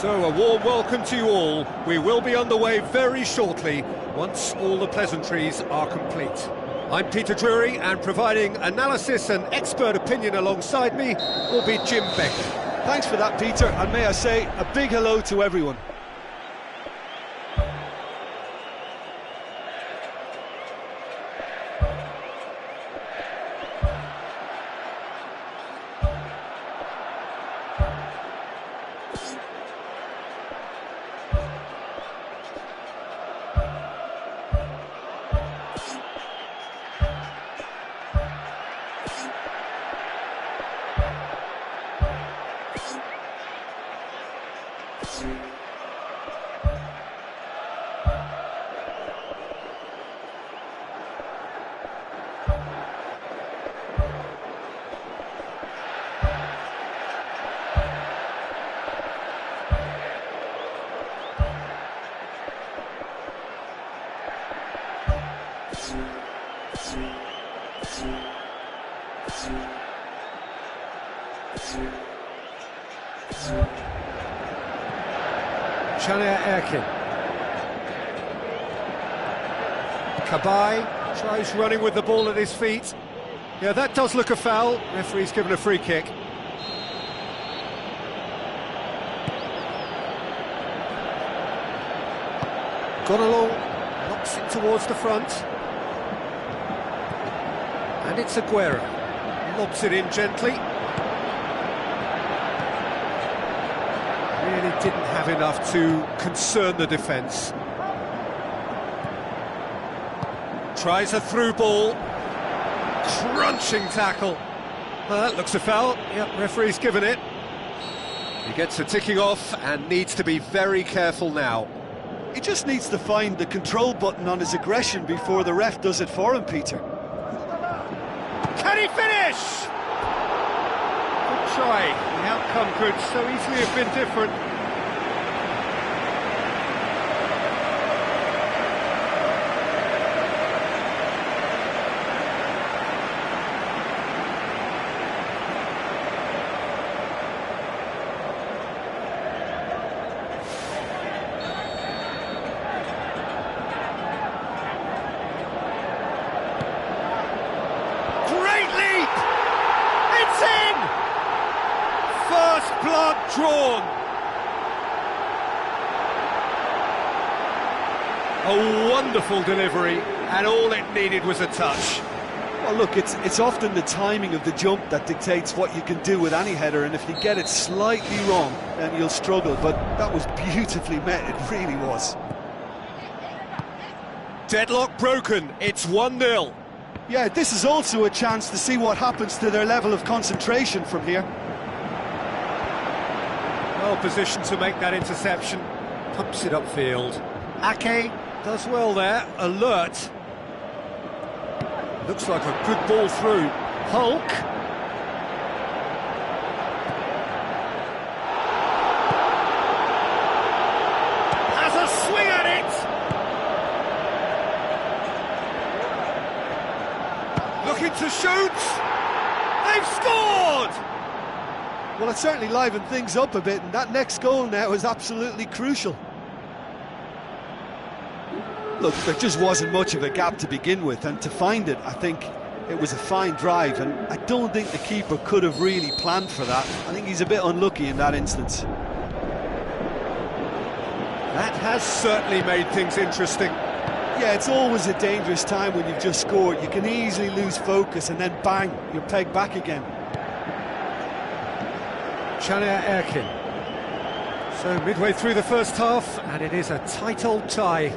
So, a warm welcome to you all. We will be underway very shortly, once all the pleasantries are complete. I'm Peter Drury, and providing analysis and expert opinion alongside me will be Jim Beck. Thanks for that, Peter, and may I say a big hello to everyone. Jonny-Barnes-28's. Cabaye tries running with the ball at his feet. Yeah, that does look a foul. Referee's given a free kick. Gone along, knocks it towards the front. And it's Aguero. Lobs it in gently. Really didn't have enough to concern the defence. Tries a through ball. Crunching tackle. Well, that looks a foul. Yep, referee's given it. He gets a ticking off and needs to be very careful now. He just needs to find the control button on his aggression before the ref does it for him, Peter. Can he finish? Good try. The outcome could so easily have been different. Blood drawn. A wonderful delivery, and all it needed was a touch. Well, look, it's often the timing of the jump that dictates what you can do with any header, and if you get it slightly wrong, then you'll struggle, but that was beautifully met, it really was. Deadlock broken, it's 1-0. Yeah, this is also a chance to see what happens to their level of concentration from here. Well positioned to make that interception. Pumps it upfield. Ake does well there, alert. Looks like a good ball through. Hulk. Has a swing at it. Looking to shoot. They've scored! Well, it certainly livened things up a bit, and that next goal now is absolutely crucial. Look, there just wasn't much of a gap to begin with, and to find it, I think it was a fine drive, and I don't think the keeper could have really planned for that. I think he's a bit unlucky in that instance. That has certainly made things interesting. Yeah, it's always a dangerous time when you've just scored. You can easily lose focus, and then bang, you're pegged back again. Jonny-Barnes. So midway through the first half, and it is a tight old tie.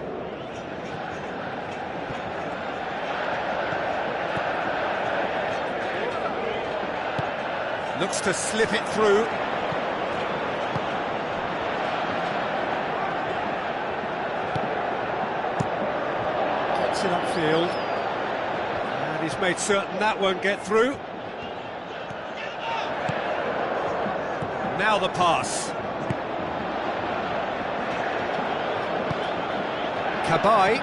Looks to slip it through. Gets it upfield. And he's made certain that won't get through. Now the pass. Cabaye.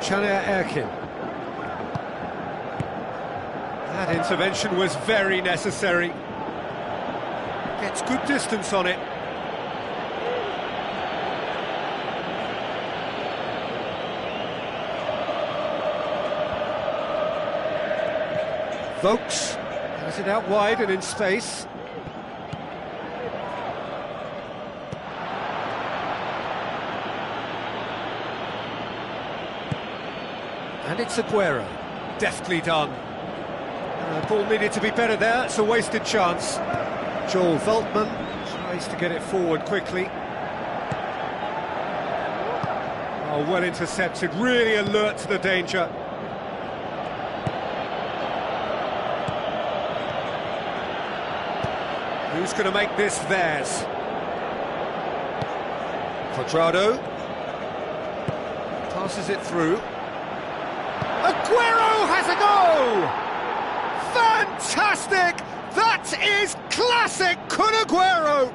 Jonny-Barnes. That intervention was very necessary. Gets good distance on it. Vokes has it out wide and in space. And it's Aguero. Deftly done. The ball needed to be better there, it's a wasted chance. Joel Veltman tries to get it forward quickly. Oh, well intercepted, really alert to the danger. Who's going to make this theirs? Cuadrado passes it through. Aguero has a go! Fantastic! That is classic Kun Aguero!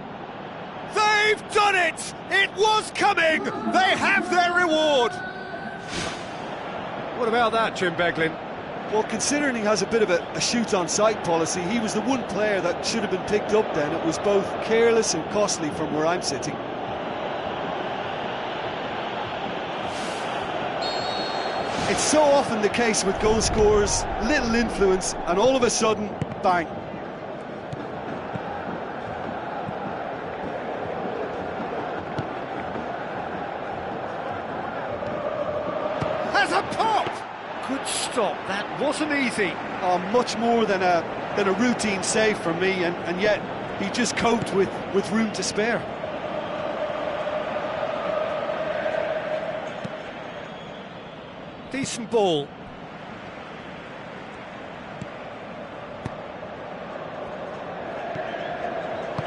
They've done it! It was coming! They have their reward! What about that, Jim Beglin? Well, considering he has a bit of a shoot-on-sight policy, he was the one player that should have been picked up then. It was both careless and costly from where I'm sitting. It's so often the case with goal scorers, little influence, and all of a sudden, bang. Has a pop! Good stop, that wasn't easy. Oh, much more than a routine save for me, and yet he just coped with room to spare. Decent ball.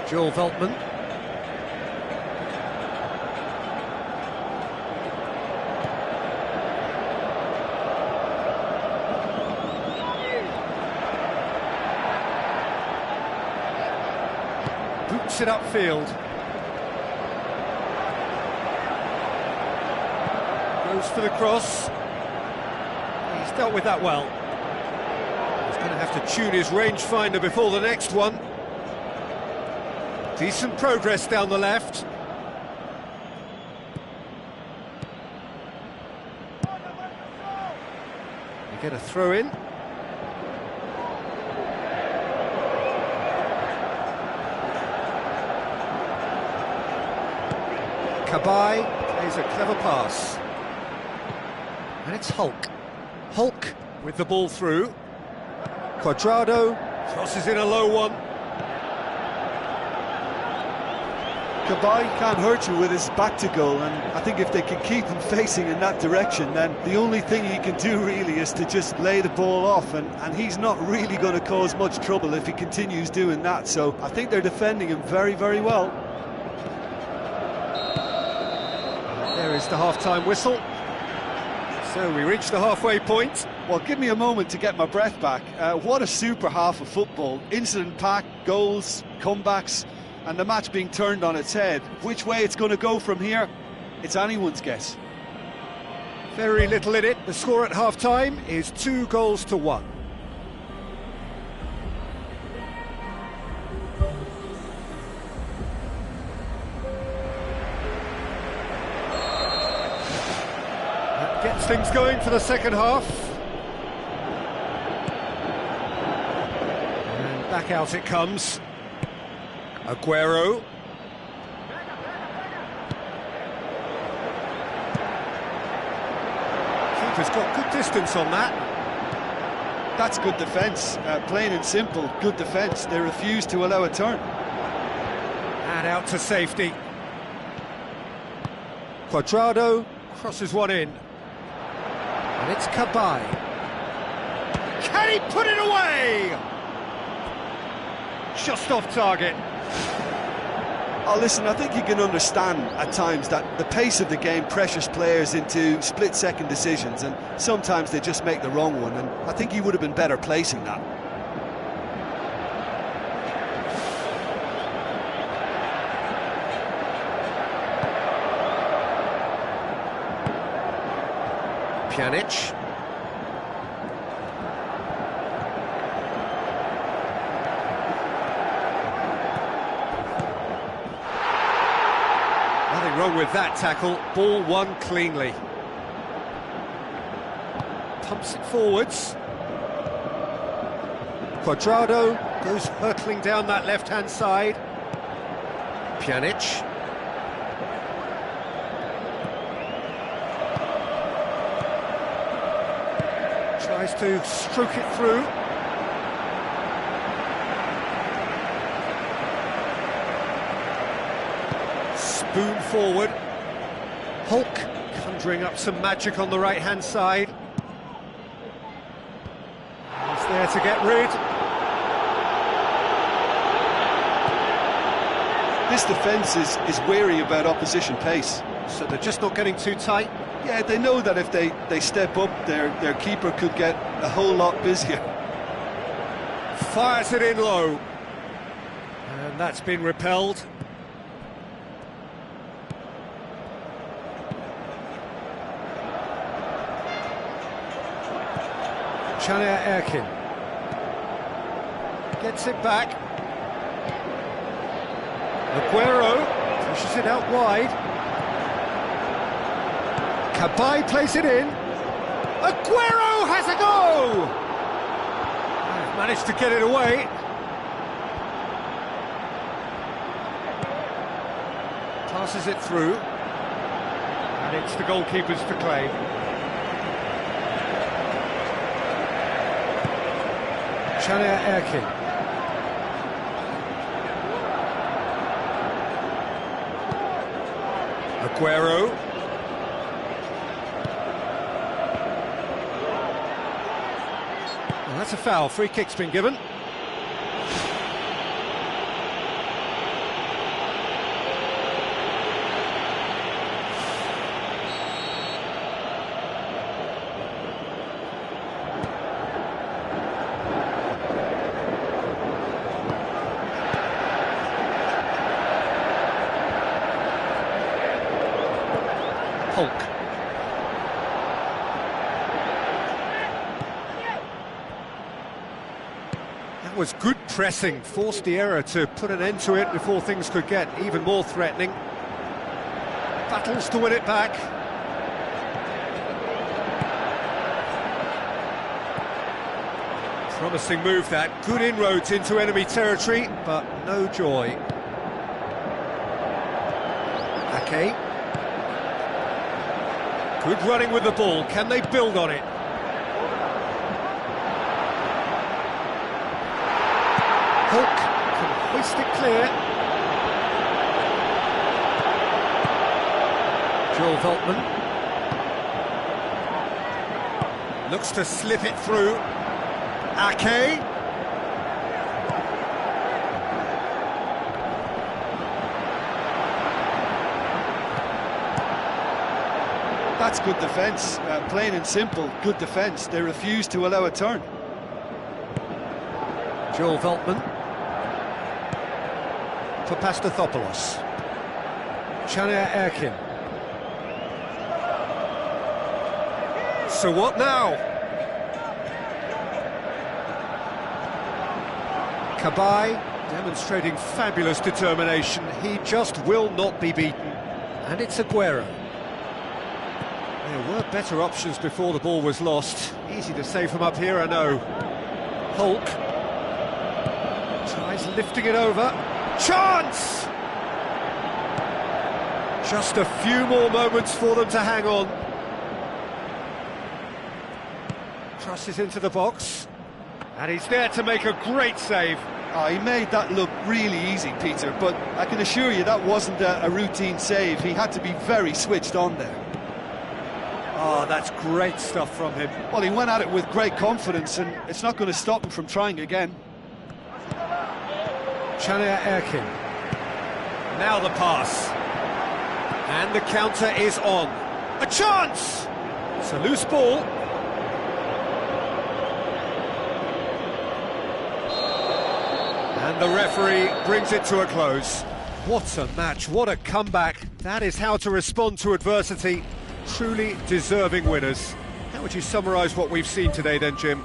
Joel Veltman. Boots it upfield. Goes for the cross. He's dealt with that well. He's going to have to tune his rangefinder before the next one. Decent progress down the left. You get a throw in. Cabaye plays a clever pass. And it's Hulk. Hulk with the ball through. Cuadrado crosses in a low one. Kabay can't hurt you with his back to goal, and I think if they can keep him facing in that direction, then the only thing he can do really is to just lay the ball off, and he's not really going to cause much trouble if he continues doing that. So I think they're defending him very, very well. There is the half-time whistle. So we reach the halfway point. Well, give me a moment to get my breath back. What a super half of football. Incident-packed, goals, comebacks, and the match being turned on its head. Which way it's going to go from here, it's anyone's guess. Very little in it. The score at half-time is 2-1. That gets things going for the second half. And back out it comes. Aguero. Keeper's got good distance on that. That's good defence, plain and simple, good defence. They refuse to allow a turn. And out to safety. Cuadrado crosses one in. And it's Kabay. Can he put it away? Just off target. Oh, listen, I think you can understand at times that the pace of the game pressures players into split-second decisions, and sometimes they just make the wrong one, and I think he would have been better placing that. Pjanic. Nothing wrong with that tackle. Ball won cleanly. Pumps it forwards. Cuadrado goes hurtling down that left-hand side. Pjanic. Tries to stroke it through. Spoon forward. Hulk conjuring up some magic on the right-hand side. He's there to get rid. This defence is wary about opposition pace. So they're just not getting too tight. Yeah, they know that if they step up, their keeper could get a whole lot busier. Fires it in low. And that's been repelled. Jonny-Barnes-28's gets it back. Aguero pushes it out wide. Kabay plays it in. Aguero has a go! Managed to get it away. Passes it through. And it's the goalkeeper's to claim. Jonny-Barnes-28's. Aguero. Well, that's a foul. Free kick's been given. Hulk. That was good pressing, forced the error to put an end to it before things could get even more threatening. Battles to win it back. Promising move that, good inroads into enemy territory, but no joy. Ake. Good running with the ball, can they build on it? Hulk can hoist it clear. Joel Veltman looks to slip it through. Ake. That's good defence, plain and simple, good defence. They refuse to allow a turn. Joel Veltman for Pastathopoulos. Chania Erkin. So what now? Cabaye demonstrating fabulous determination. He just will not be beaten. And it's Aguero. There were better options before the ball was lost. Easy to say from up here, I know. Hulk tries lifting it over. Chance! Just a few more moments for them to hang on. Crosses into the box. And he's there to make a great save. Oh, he made that look really easy, Peter, but I can assure you that wasn't a routine save. He had to be very switched on there. Oh, that's great stuff from him. Well, he went at it with great confidence, and it's not going to stop him from trying again. Chania Erkin. Now the pass. And the counter is on. A chance! It's a loose ball. And the referee brings it to a close. What a match, what a comeback. That is how to respond to adversity. Truly deserving winners. How would you summarise what we've seen today then, Jim?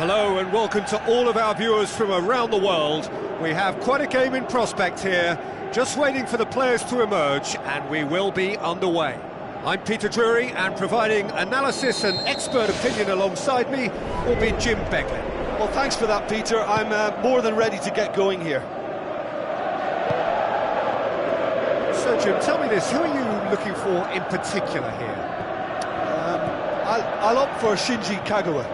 Hello and welcome to all of our viewers from around the world. We have quite a game in prospect here, just waiting for the players to emerge, and we will be underway. I'm Peter Drury, and providing analysis and expert opinion alongside me will be Jim Beglin. Well, thanks for that, Peter. I'm more than ready to get going here. So, Jim, tell me this, who are you looking for in particular here? I'll opt for Shinji Kagawa,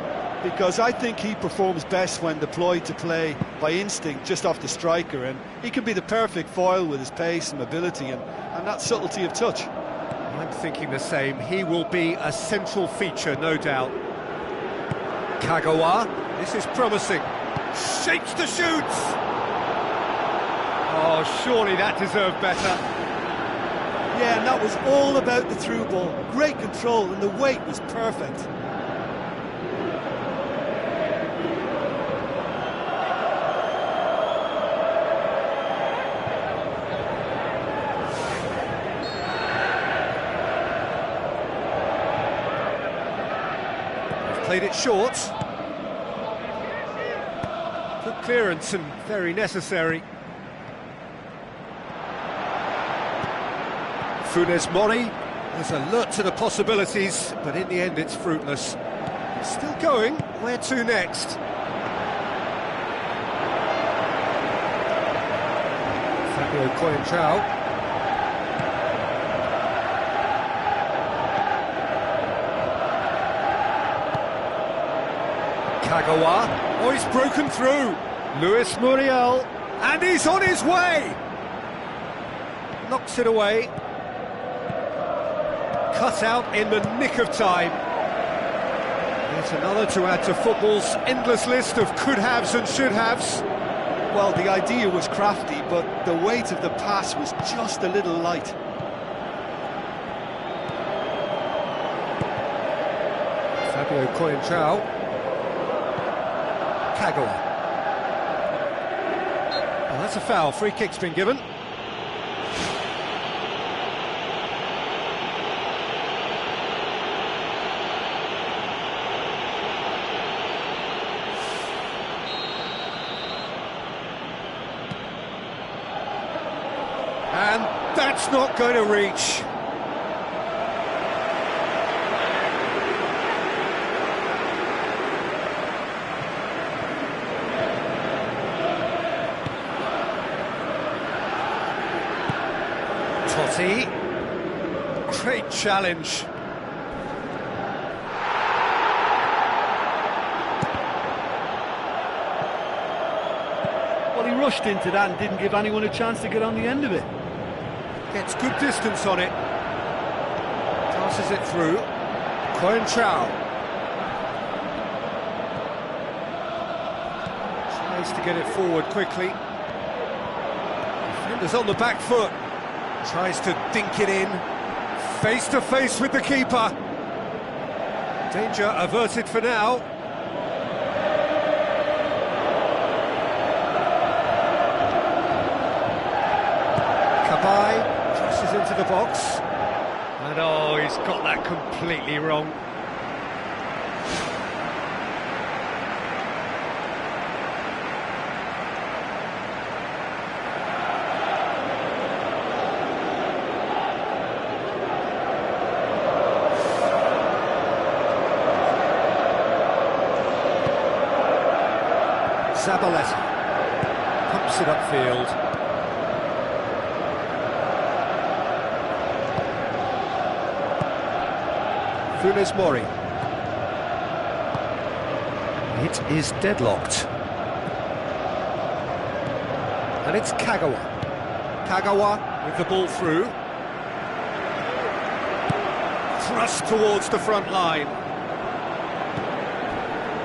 because I think he performs best when deployed to play by instinct just off the striker, and he can be the perfect foil with his pace and mobility and that subtlety of touch. I'm thinking the same. He will be a central feature, no doubt. Kagawa, this is promising. Shapes to shoot! Oh, surely that deserved better. Yeah, and that was all about the through ball. Great control, and the weight was perfect. Played it short. Good clearance and very necessary. Funes Mori is alert to the possibilities, but in the end it's fruitless. Still going, where to next? Fabio Coentrao. Kagawa. Oh, he's broken through. Luis Muriel, and he's on his way. Knocks it away. Cut out in the nick of time. There's another to add to football's endless list of could-haves and should-haves. Well, the idea was crafty, but the weight of the pass was just a little light. Fabio Coentrao. Kagawa. Well, that's a foul. Free kick's been given. And that's not going to reach. Totti. Great challenge. Well, he rushed into that and didn't give anyone a chance to get on the end of it. Gets good distance on it. Passes it through. Coentrao. Tries to get it forward quickly. Defender's on the back foot. Tries to dink it in. Face to face with the keeper. Danger averted for now. Kabai crosses into the box. And oh, he's got that completely wrong. Zabaleta pumps it upfield. Funes Mori. It is deadlocked. And it's Kagawa. Kagawa with the ball through. Thrust towards the front line.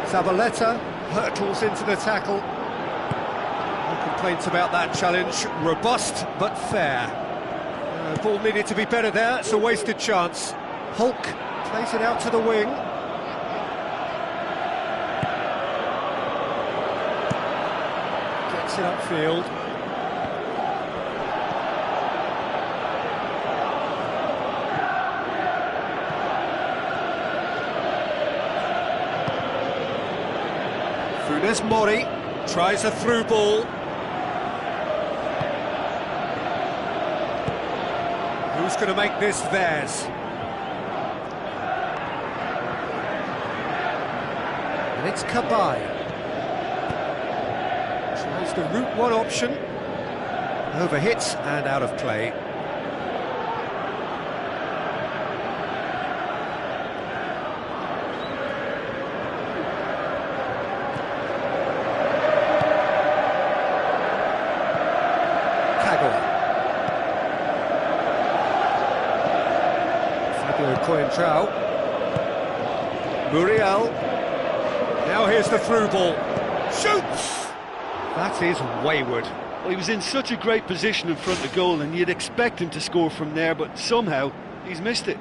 Zabaleta hurtles into the tackle. No complaints about that challenge. Robust but fair. The ball needed to be better there. It's a wasted chance. Hulk plays it out to the wing. Gets it upfield. Funes Mori tries a through ball. Who's going to make this theirs? And it's Kabai. Tries the route one option. Overhits and out of play. Kagawa. Fabio Coentrao. Muriel. Now here's the through ball. Shoots! That is wayward. Well, he was in such a great position in front of goal, and you'd expect him to score from there, but somehow he's missed it.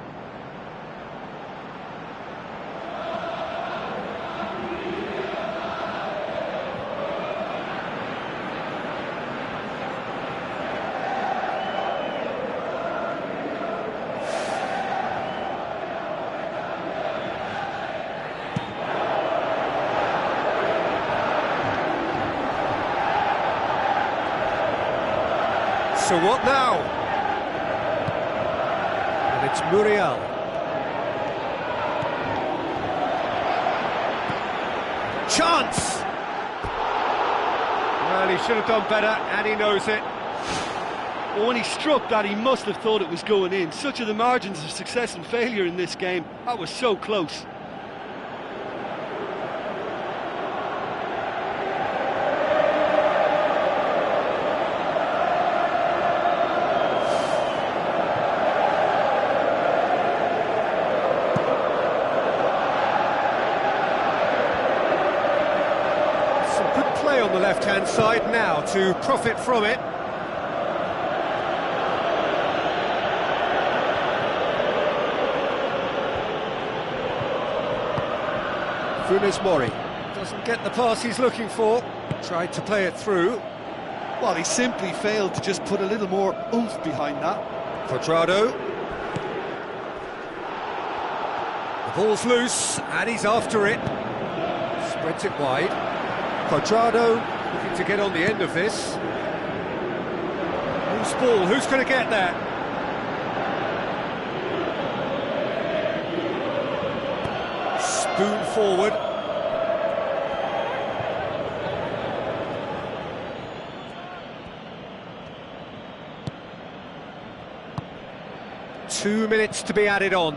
So what now? And it's Muriel. Chance! Well, he should have done better, and he knows it. Well, when he struck that, he must have thought it was going in. Such are the margins of success and failure in this game. That was so close. on the left-hand side now to profit from it. Funes Mori doesn't get the pass he's looking for. Tried to play it through. Well, he simply failed to just put a little more oomph behind that. Quadrado. The ball's loose, and he's after it. Spreads it wide. Quadrado looking to get on the end of this. Loose ball, who's going to get that? Spoon forward. Two minutes to be added on.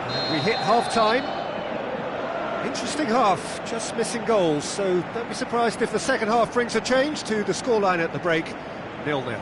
And we hit half-time. Interesting half, just missing goals, so don't be surprised if the second half brings a change to the scoreline at the break, 0-0.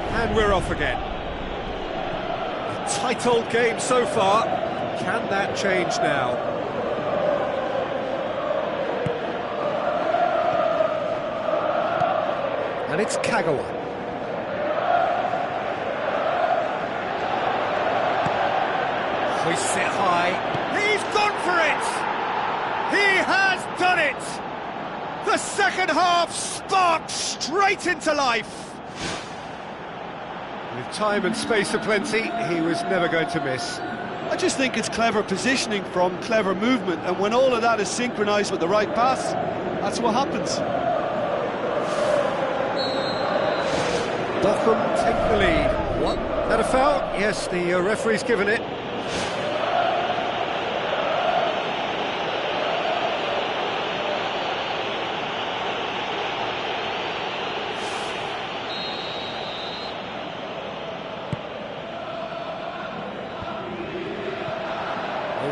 And we're off again. A tight old game so far. Can that change now? And it's Kagawa. Hoists it high. He's gone for it! He has done it! The second half sparked straight into life. With time and space aplenty, he was never going to miss. I just think it's clever positioning from clever movement, and when all of that is synchronised with the right pass, that's what happens. Bochum take the lead. What? That a foul? Yes, the referee's given it.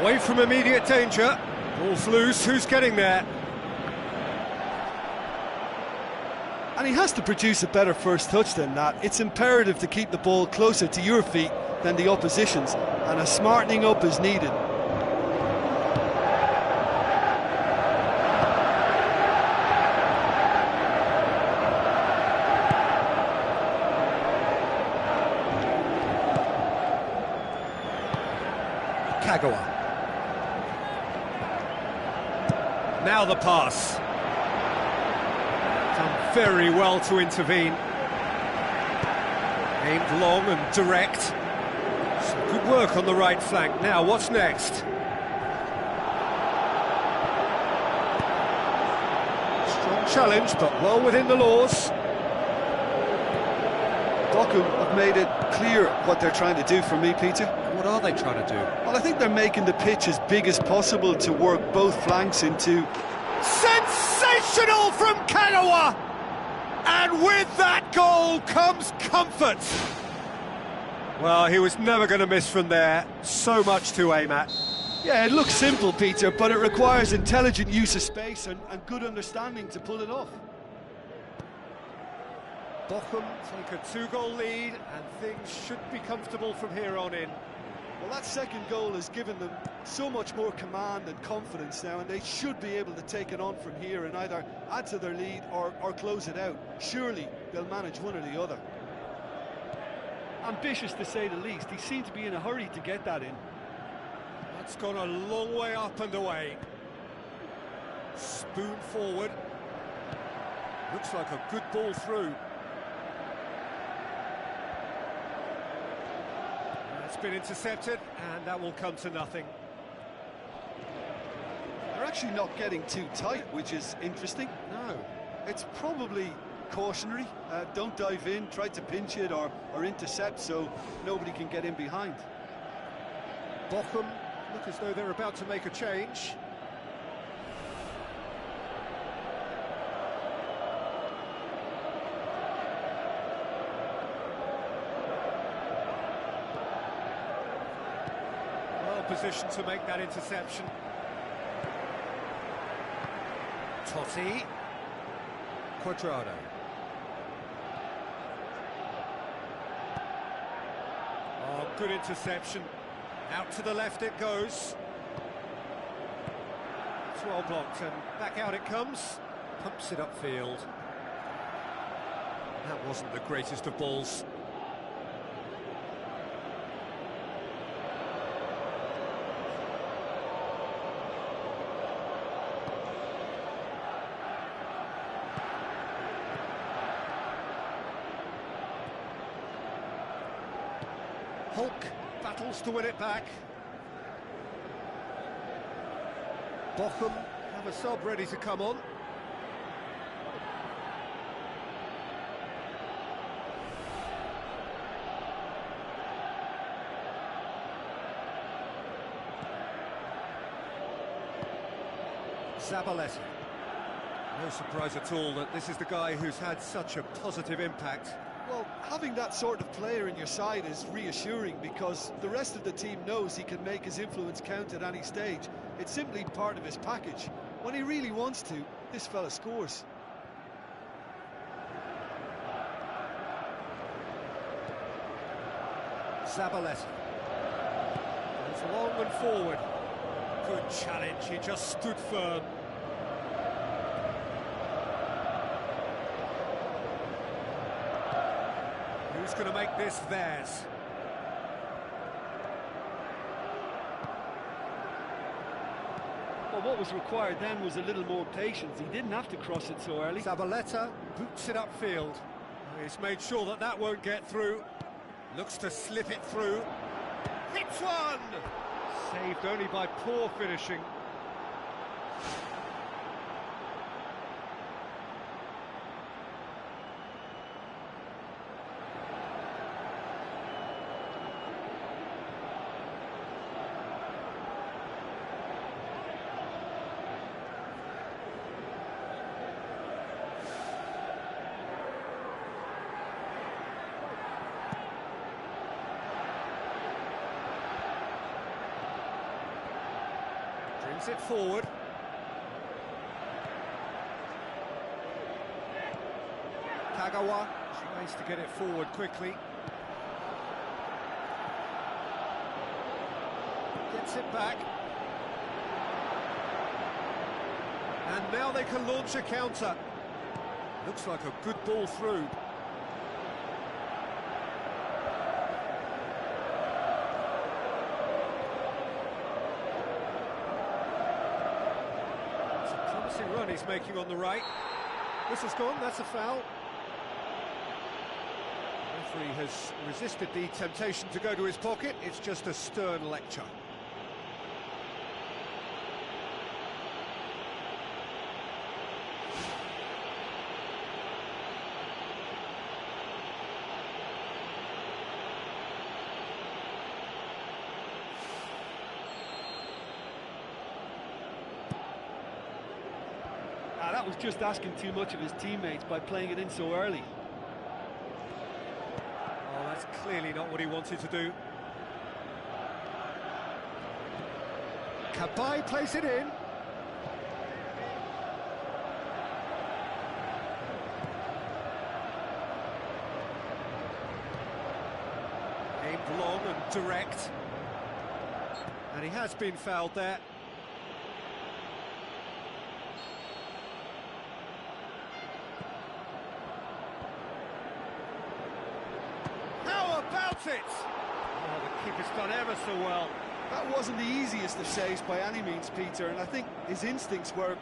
Away from immediate danger. Ball's loose, who's getting there? And he has to produce a better first touch than that. It's imperative to keep the ball closer to your feet than the opposition's, and a smartening up is needed. Kagawa. Now the pass. Done very well to intervene. Aimed long and direct. Some good work on the right flank. Now, what's next? Strong challenge, but well within the laws. Bochum have made it clear what they're trying to do for me, Peter. What are they trying to do? Well, I think they're making the pitch as big as possible to work both flanks into... Sensational from Kagawa! And with that goal comes comfort. Well, he was never going to miss from there. So much to aim at. Yeah, it looks simple, Peter, but it requires intelligent use of space and good understanding to pull it off. Bochum take a 2-goal lead, and things should be comfortable from here on in. Well, that second goal has given them so much more command and confidence now, and they should be able to take it on from here and either add to their lead or close it out. Surely they'll manage one or the other. Ambitious to say the least. He seemed to be in a hurry to get that in. That's gone a long way up and away. Spoon forward. Looks like a good ball through. It's been intercepted, and that will come to nothing. They're actually not getting too tight, which is interesting. No. It's probably cautionary. Don't dive in, try to pinch it or intercept so nobody can get in behind. Bochum look as though they're about to make a change. Well positioned to make that interception. Totti. Quadrado. Oh, good interception. Out to the left it goes. It's well blocked and back out it comes. Pumps it upfield. That wasn't the greatest of balls. Hulk battles to win it back. Bochum have a sub ready to come on. Zabaleta. No surprise at all that this is the guy who's had such a positive impact. Well, having that sort of player in your side is reassuring because the rest of the team knows he can make his influence count at any stage. It's simply part of his package. When he really wants to, this fella scores. Zabaleta. Goes long and forward. Good challenge, he just stood firm. Who's going to make this theirs? Well, what was required then was a little more patience. He didn't have to cross it so early. Zabaleta boots it upfield. He's made sure that that won't get through. Looks to slip it through. Hits one! Saved only by poor finishing. Brings it forward. Kagawa tries to get it forward quickly. Gets it back. And now they can launch a counter. Looks like a good ball through. Run he's making on the right. This has gone, that's a foul. The referee has resisted the temptation to go to his pocket. It's just a stern lecture. That was just asking too much of his teammates by playing it in so early. Oh, that's clearly not what he wanted to do. Cabaye plays it in. Aimed long and direct. And he has been fouled there. About it! Oh, the keeper's done ever so well. That wasn't the easiest of saves by any means, Peter, and I think his instincts were,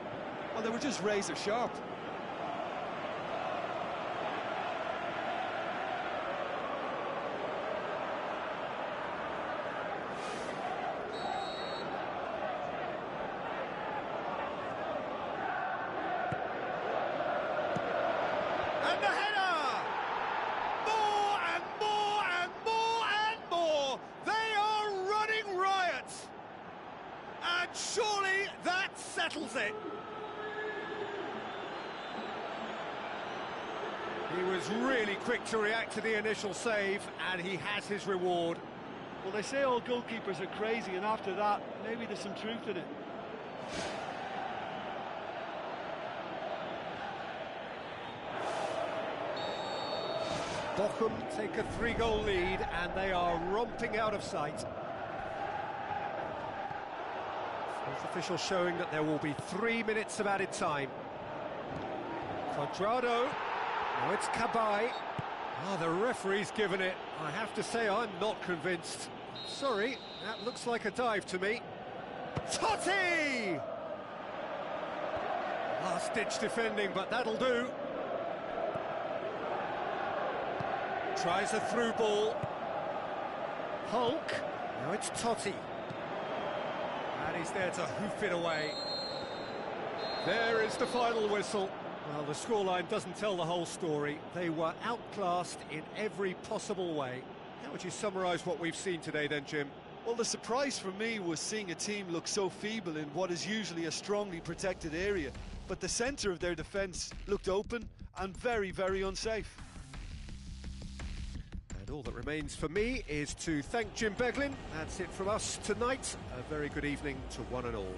well, they were just razor sharp. Surely that settles it. He was really quick to react to the initial save, and he has his reward. Well, they say all goalkeepers are crazy, and after that, maybe there's some truth in it. Bochum take a 3-goal lead, and they are romping out of sight. Fourth official showing that there will be 3 minutes of added time. Quadrado. Now it's Cabai. The referee's given it. I have to say, I'm not convinced. Sorry, that looks like a dive to me. Totti! Last-ditch defending, but that'll do. Tries a through ball. Hulk. Now it's Totti. And he's there to hoof it away. There is the final whistle. Well, the scoreline doesn't tell the whole story. They were outclassed in every possible way. How would you summarise what we've seen today then, Jim? Well, the surprise for me was seeing a team look so feeble in what is usually a strongly protected area. But the centre of their defence looked open and very, very unsafe. And all that remains for me is to thank Jim Beglin. That's it from us tonight. A very good evening to one and all.